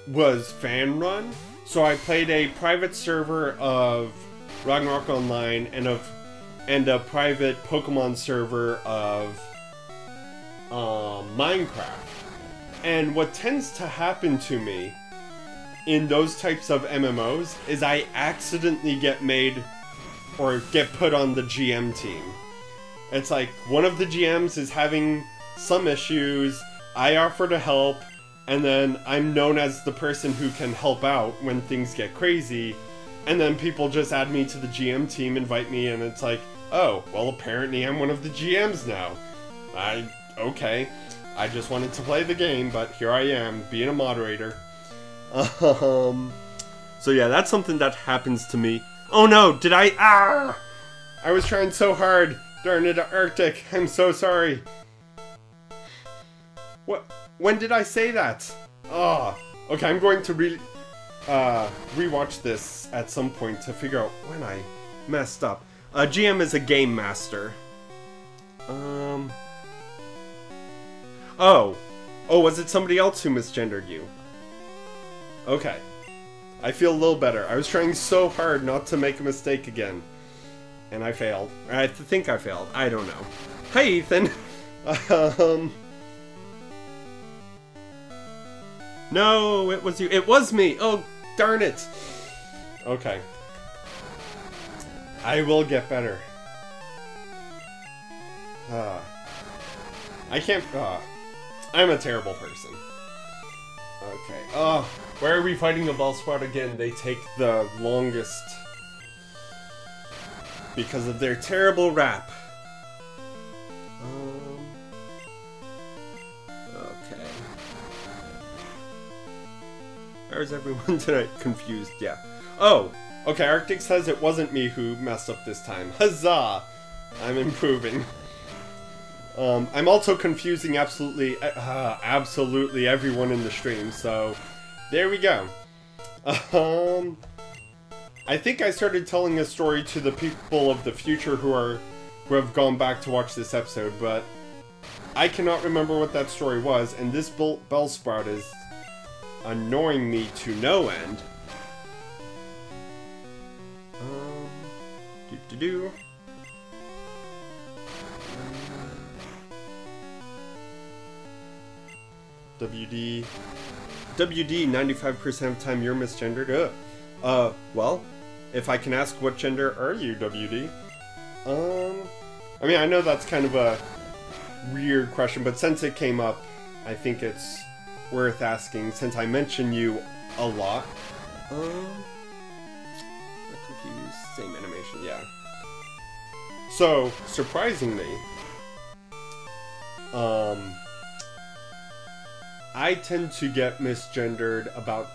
was fan run. So I played a private server of Ragnarok Online and a private Pokemon server of Minecraft. And what tends to happen to me in those types of MMOs is I accidentally get made or get put on the GM team. It's like one of the GMs is having some issues, I offer to help, and then I'm known as the person who can help out when things get crazy, and then people just add me to the GM team, invite me, and it's like, oh, well apparently I'm one of the GMs now. Okay. I just wanted to play the game, but here I am, being a moderator. So yeah, that's something that happens to me. Oh no, did I was trying so hard. Darn it, Arctic. I'm so sorry. What? When did I say that? Okay, I'm going to rewatch this at some point to figure out when I messed up. GM is a game master. Oh, was it somebody else who misgendered you? Okay. I feel a little better. I was trying so hard not to make a mistake again. And I failed. I think I failed. I don't know. Hi, Ethan! No, it was you. It was me! Oh, darn it! Okay. I will get better. I can't... I'm a terrible person. Okay. Why are we fighting a Bellsprout again? They take the longest. Because of their terrible rap. Okay. Where is everyone tonight? Confused, yeah. Oh! Okay, Arctic says it wasn't me who messed up this time. Huzzah! I'm improving. I'm also confusing absolutely everyone in the stream, so there we go. I think I started telling a story to the people of the future who have gone back to watch this episode, but I cannot remember what that story was, and this Bellsprout is annoying me to no end. WD 95% of the time you're misgendered. Well, if I can ask, what gender are you, WD? I mean, I know that's kind of a weird question, but since it came up, I think it's worth asking, since I mention you a lot. I'm confused. Same animation, yeah. So, surprisingly, I tend to get misgendered about...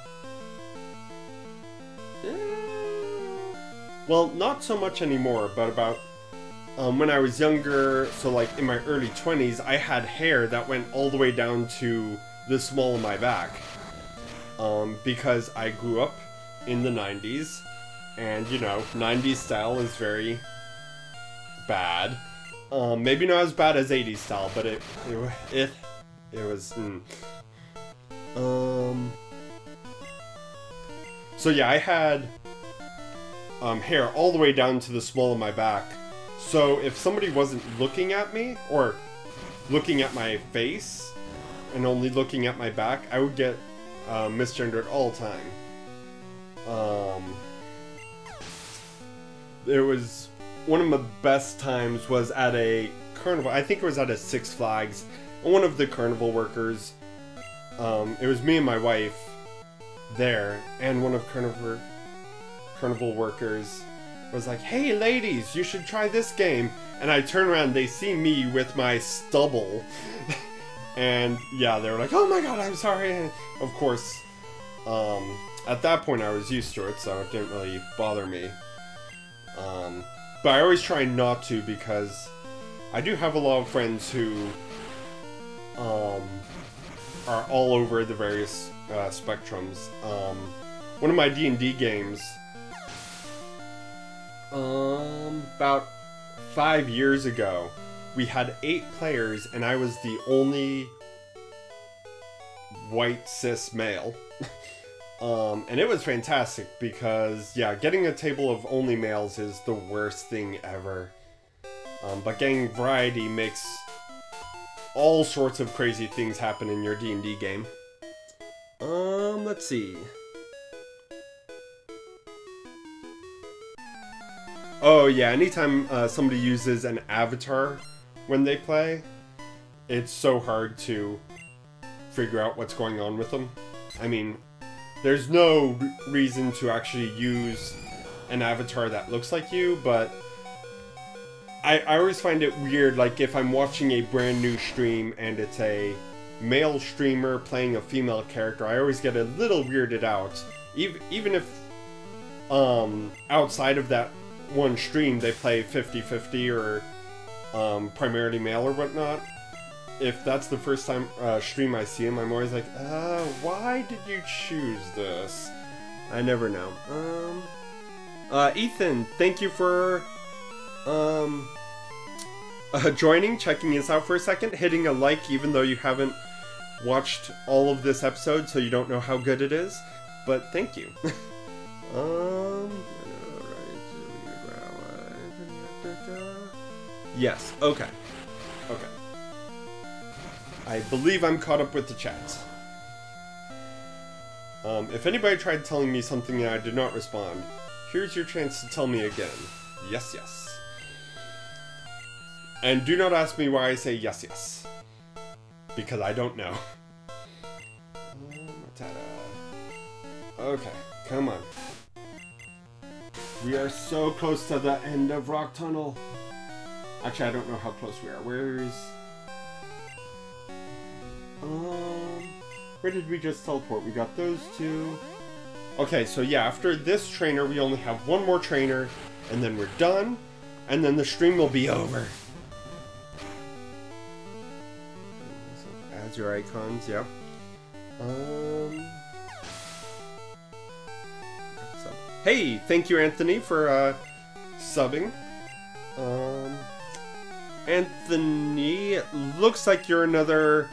well, not so much anymore, but about... when I was younger, so like in my early 20s, I had hair that went all the way down to the small of my back. Because I grew up in the 90s, and you know, 90s style is very bad. Maybe not as bad as 80s style, but it was... So yeah, I had hair all the way down to the small of my back. So if somebody wasn't looking at me, or looking at my face, and only looking at my back, I would get misgendered all the time. There was... one of my best times was at a carnival. I think it was at a Six Flags. And one of the carnival workers... it was me and my wife there, and one of carnival workers was like, "Hey ladies, you should try this game." And I turn around, they see me with my stubble. And yeah, they were like, "Oh my god, I'm sorry." And of course, at that point I was used to it, so it didn't really bother me. But I always try not to, because I do have a lot of friends who are all over the various spectrums. One of my D&D games, about 5 years ago, we had 8 players, and I was the only white cis male. And it was fantastic because, yeah, getting a table of only males is the worst thing ever. But getting variety makes all sorts of crazy things happen in your D&D game. Let's see. Oh yeah, anytime somebody uses an avatar when they play, it's so hard to figure out what's going on with them. I mean, there's no reason to actually use an avatar that looks like you, but I always find it weird, like if I'm watching a brand new stream and it's a male streamer playing a female character, I always get a little weirded out. Even if outside of that one stream they play 50-50 or primarily male or whatnot, if that's the first time stream I see him, I'm always like, why did you choose this? I never know. Ethan, thank you for joining, checking us out for a second, hitting a like even though you haven't watched all of this episode, so you don't know how good it is, but thank you. Yes, okay. Okay. I believe I'm caught up with the chats. If anybody tried telling me something and I did not respond, Here's your chance to tell me again. Yes, yes. And do not ask me why I say yes, yes. Because I don't know. Okay, come on. We are so close to the end of Rock Tunnel. Actually, I don't know how close we are. Where did we just teleport? We got those two. Okay, so yeah, after this trainer, we only have one more trainer, and then we're done, and then the stream will be over. As your icons, yep. Hey, thank you, Anthony, for subbing. Anthony, it looks like you're another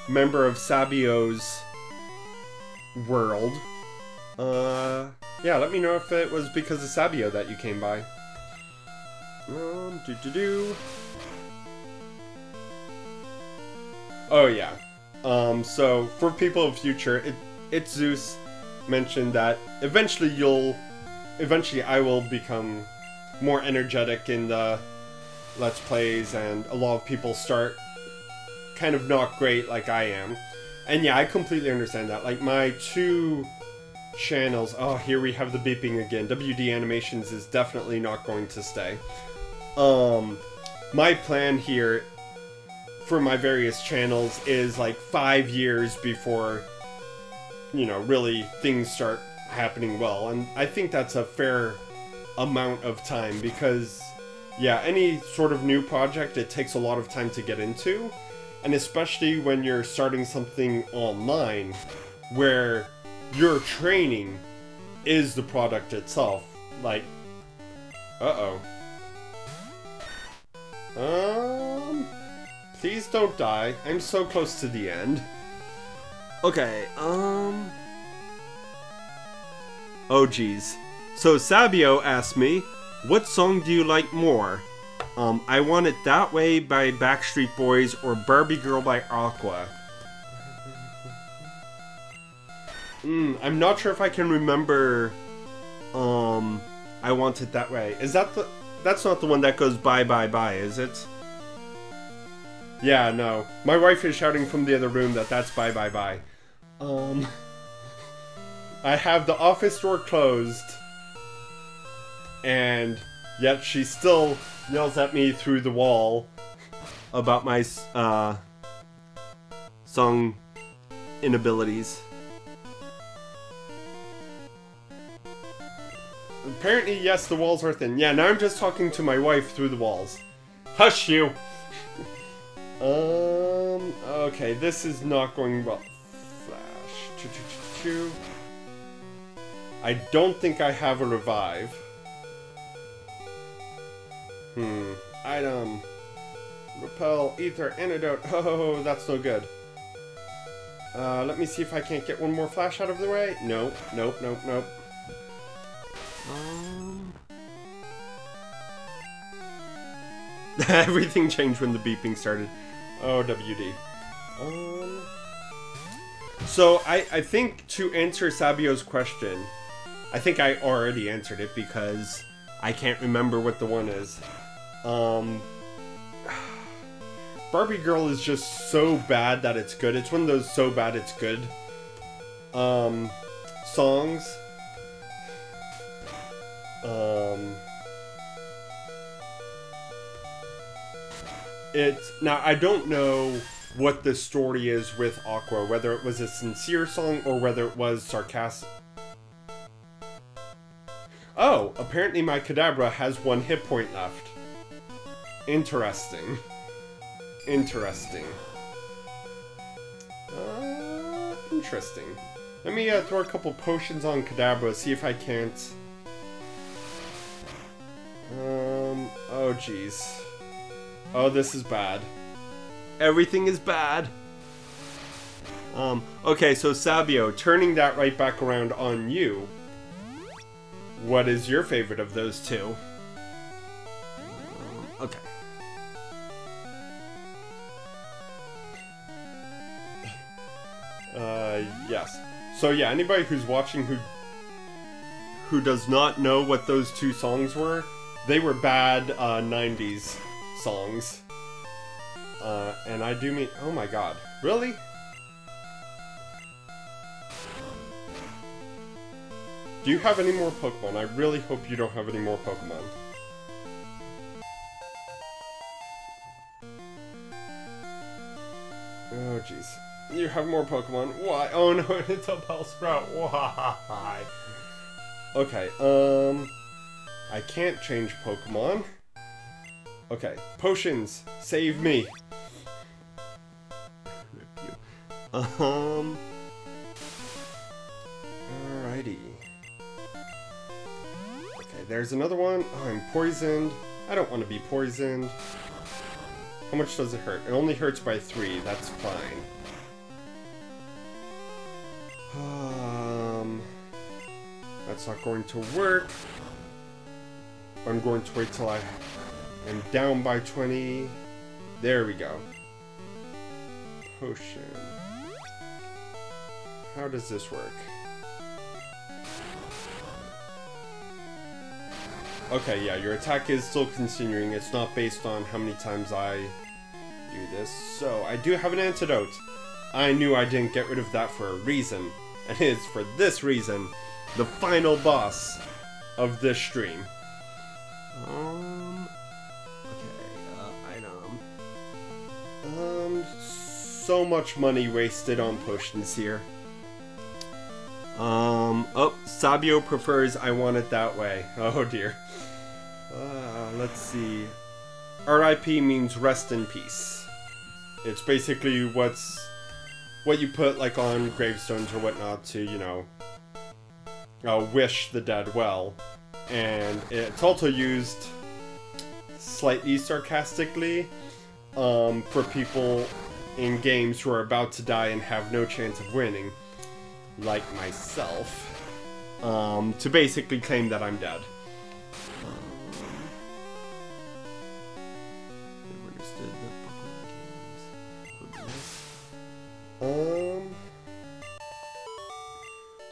member of Sabio's world. Yeah, let me know if it was because of Sabio that you came by. Oh yeah. So for people of future, it's Zeus mentioned that eventually I will become more energetic in the Let's Plays, and a lot of people start kind of not great like I am. And yeah, I completely understand that. Like my two channels, oh, here we have the beeping again. WD Animations is definitely not going to stay. My plan here for my various channels is like 5 years before, you know, really things start happening well. And I think that's a fair amount of time because, yeah, any sort of new project, it takes a lot of time to get into. And especially when you're starting something online where your training is the product itself. Like, please don't die. I'm so close to the end. Okay, oh geez. So Sabio asked me, what song do you like more? I Want It That Way by Backstreet Boys or Barbie Girl by Aqua. I'm not sure if I can remember, I Want It That Way. Is that that's not the one that goes bye bye bye, is it? Yeah, no. My wife is shouting from the other room that that's bye bye bye. I have the office door closed, and yet she still yells at me through the wall about my song inabilities. Apparently, yes, the walls are thin. Yeah, now I'm just talking to my wife through the walls. Hush you! Okay, this is not going well. Flash. I don't think I have a revive. Item. Repel, ether, antidote. Oh, that's no good. Let me see if I can't get one more flash out of the way. Nope, nope, nope, nope. Everything changed when the beeping started. Oh, WD. So, I think to answer Sabio's question, I think I already answered it because I can't remember what the one is. Barbie Girl is just so bad that it's good. It's one of those so bad it's good songs. Now I don't know what the story is with Aqua, whether it was a sincere song or whether it was sarcastic. Oh, apparently my Kadabra has 1 hit point left. Interesting. Interesting. Interesting. Let me throw a couple potions on Kadabra, see if I can't. Oh jeez. Oh, this is bad. Everything is bad. Okay, so Sabio, turning that right back around on you. What is your favorite of those two? Okay. Yes. So yeah, anybody who's watching who does not know what those two songs were, they were bad 90s songs. And I do mean, oh my god, really? Do you have any more Pokemon? I really hope you don't have any more Pokemon. Oh jeez. You have more Pokemon. Why? Oh no, it's a Bellsprout. Why? Okay, I can't change Pokemon. Okay, potions, save me. Alrighty. Okay, there's another one. Oh, I'm poisoned. I don't want to be poisoned. How much does it hurt? It only hurts by 3. That's fine. That's not going to work. I'm going to wait till I am down by 20. There we go. Potion. How does this work? Okay, yeah, your attack is still continuing. It's not based on how many times I do this. So, I do have an antidote. I knew I didn't get rid of that for a reason. And it's for this reason. The final boss of this stream. Item. So much money wasted on potions here. Oh, Sabio prefers I want it that way. Oh dear. Let's see. RIP means rest in peace. It's basically what you put like on gravestones or whatnot to, you know, wish the dead well. And it's also used slightly sarcastically for people in games who are about to die and have no chance of winning, like myself, to basically claim that I'm dead.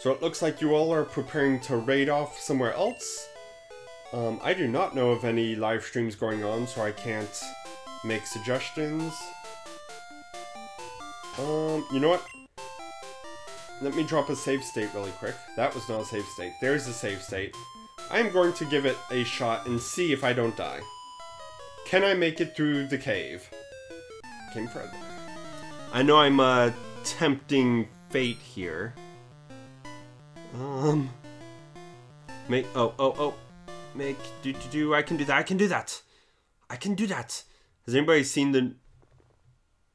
So it looks like you all are preparing to raid off somewhere else. I do not know of any live streams going on, so I can't make suggestions. You know what? Let me drop a save state really quick. That was not a save state. There's a save state. I'm going to give it a shot and see if I don't die. Can I make it through the cave? Came further. I know I'm tempting fate here. Make do I can do that. I can do that. I can do that. Has anybody seen the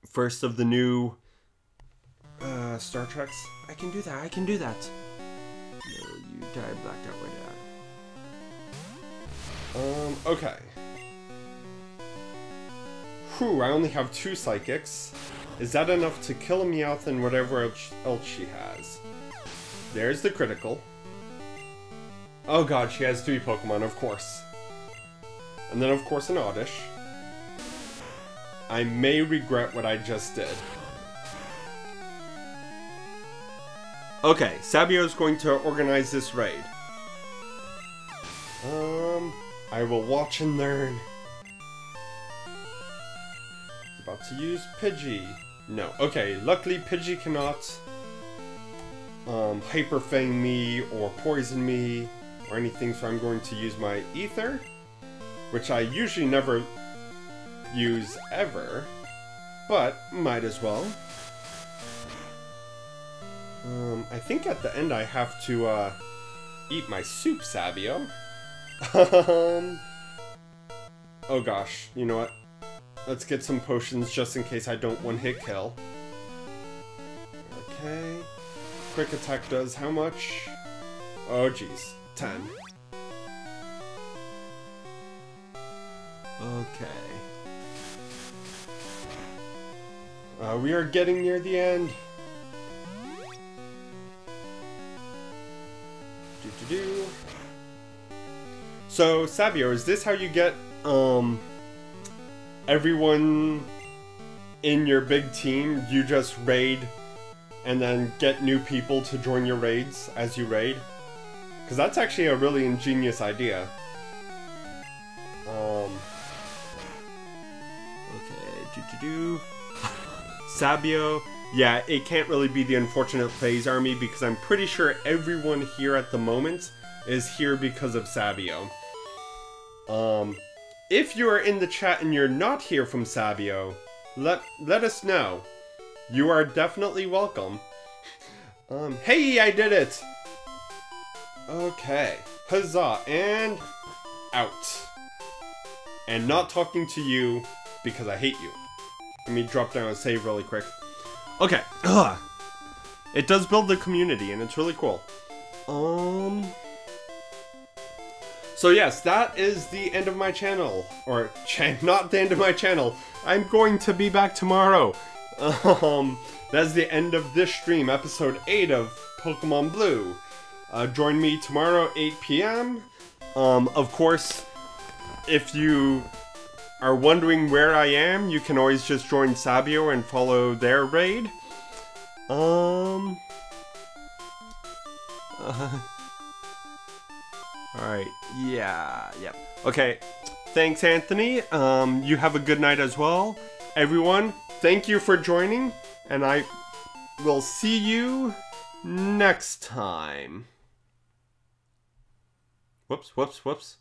first of the new Star Treks? I can do that. I can do that. No, you died blacked out way down. Okay. Whew, I only have 2 psychics. Is that enough to kill a Meowth and whatever else she has? There's the critical. Oh god, she has 3 Pokemon, of course. And then of course an Oddish. I may regret what I just did. Okay, Sabio's going to organize this raid. I will watch and learn. He's about to use Pidgey. No. Okay, luckily Pidgey cannot Hyper Fang me or poison me or anything, so I'm going to use my Ether, which I usually never use ever, but might as well. I think at the end I have to eat my soup, Sabio. Oh gosh, you know what? Let's get some potions just in case I don't one-hit kill. Okay. Quick attack does how much? Oh jeez, 10. Okay. We are getting near the end. So, Sabio, is this how you get everyone in your big team? You just raid and then get new people to join your raids as you raid? Because that's actually a really ingenious idea. Okay, Sabio. Yeah, it can't really be the Unfortunate Plays Army because I'm pretty sure everyone here at the moment is here because of Sabio. If you are in the chat and you're not here from Sabio, let us know. You are definitely welcome. Hey, I did it! Okay. Huzzah, and out. And not talking to you because I hate you. Let me drop down and save really quick. Okay. Ugh. It does build the community and it's really cool. So yes, that is the end of my channel. Or, not the end of my channel. I'm going to be back tomorrow. That's the end of this stream, episode 8 of Pokemon Blue. Join me tomorrow, 8 p.m. Of course, if you are wondering where I am, you can always just join Sabio and follow their raid. Alright, yep. Okay, thanks Anthony, you have a good night as well. Everyone, thank you for joining, and I will see you next time. Whoops.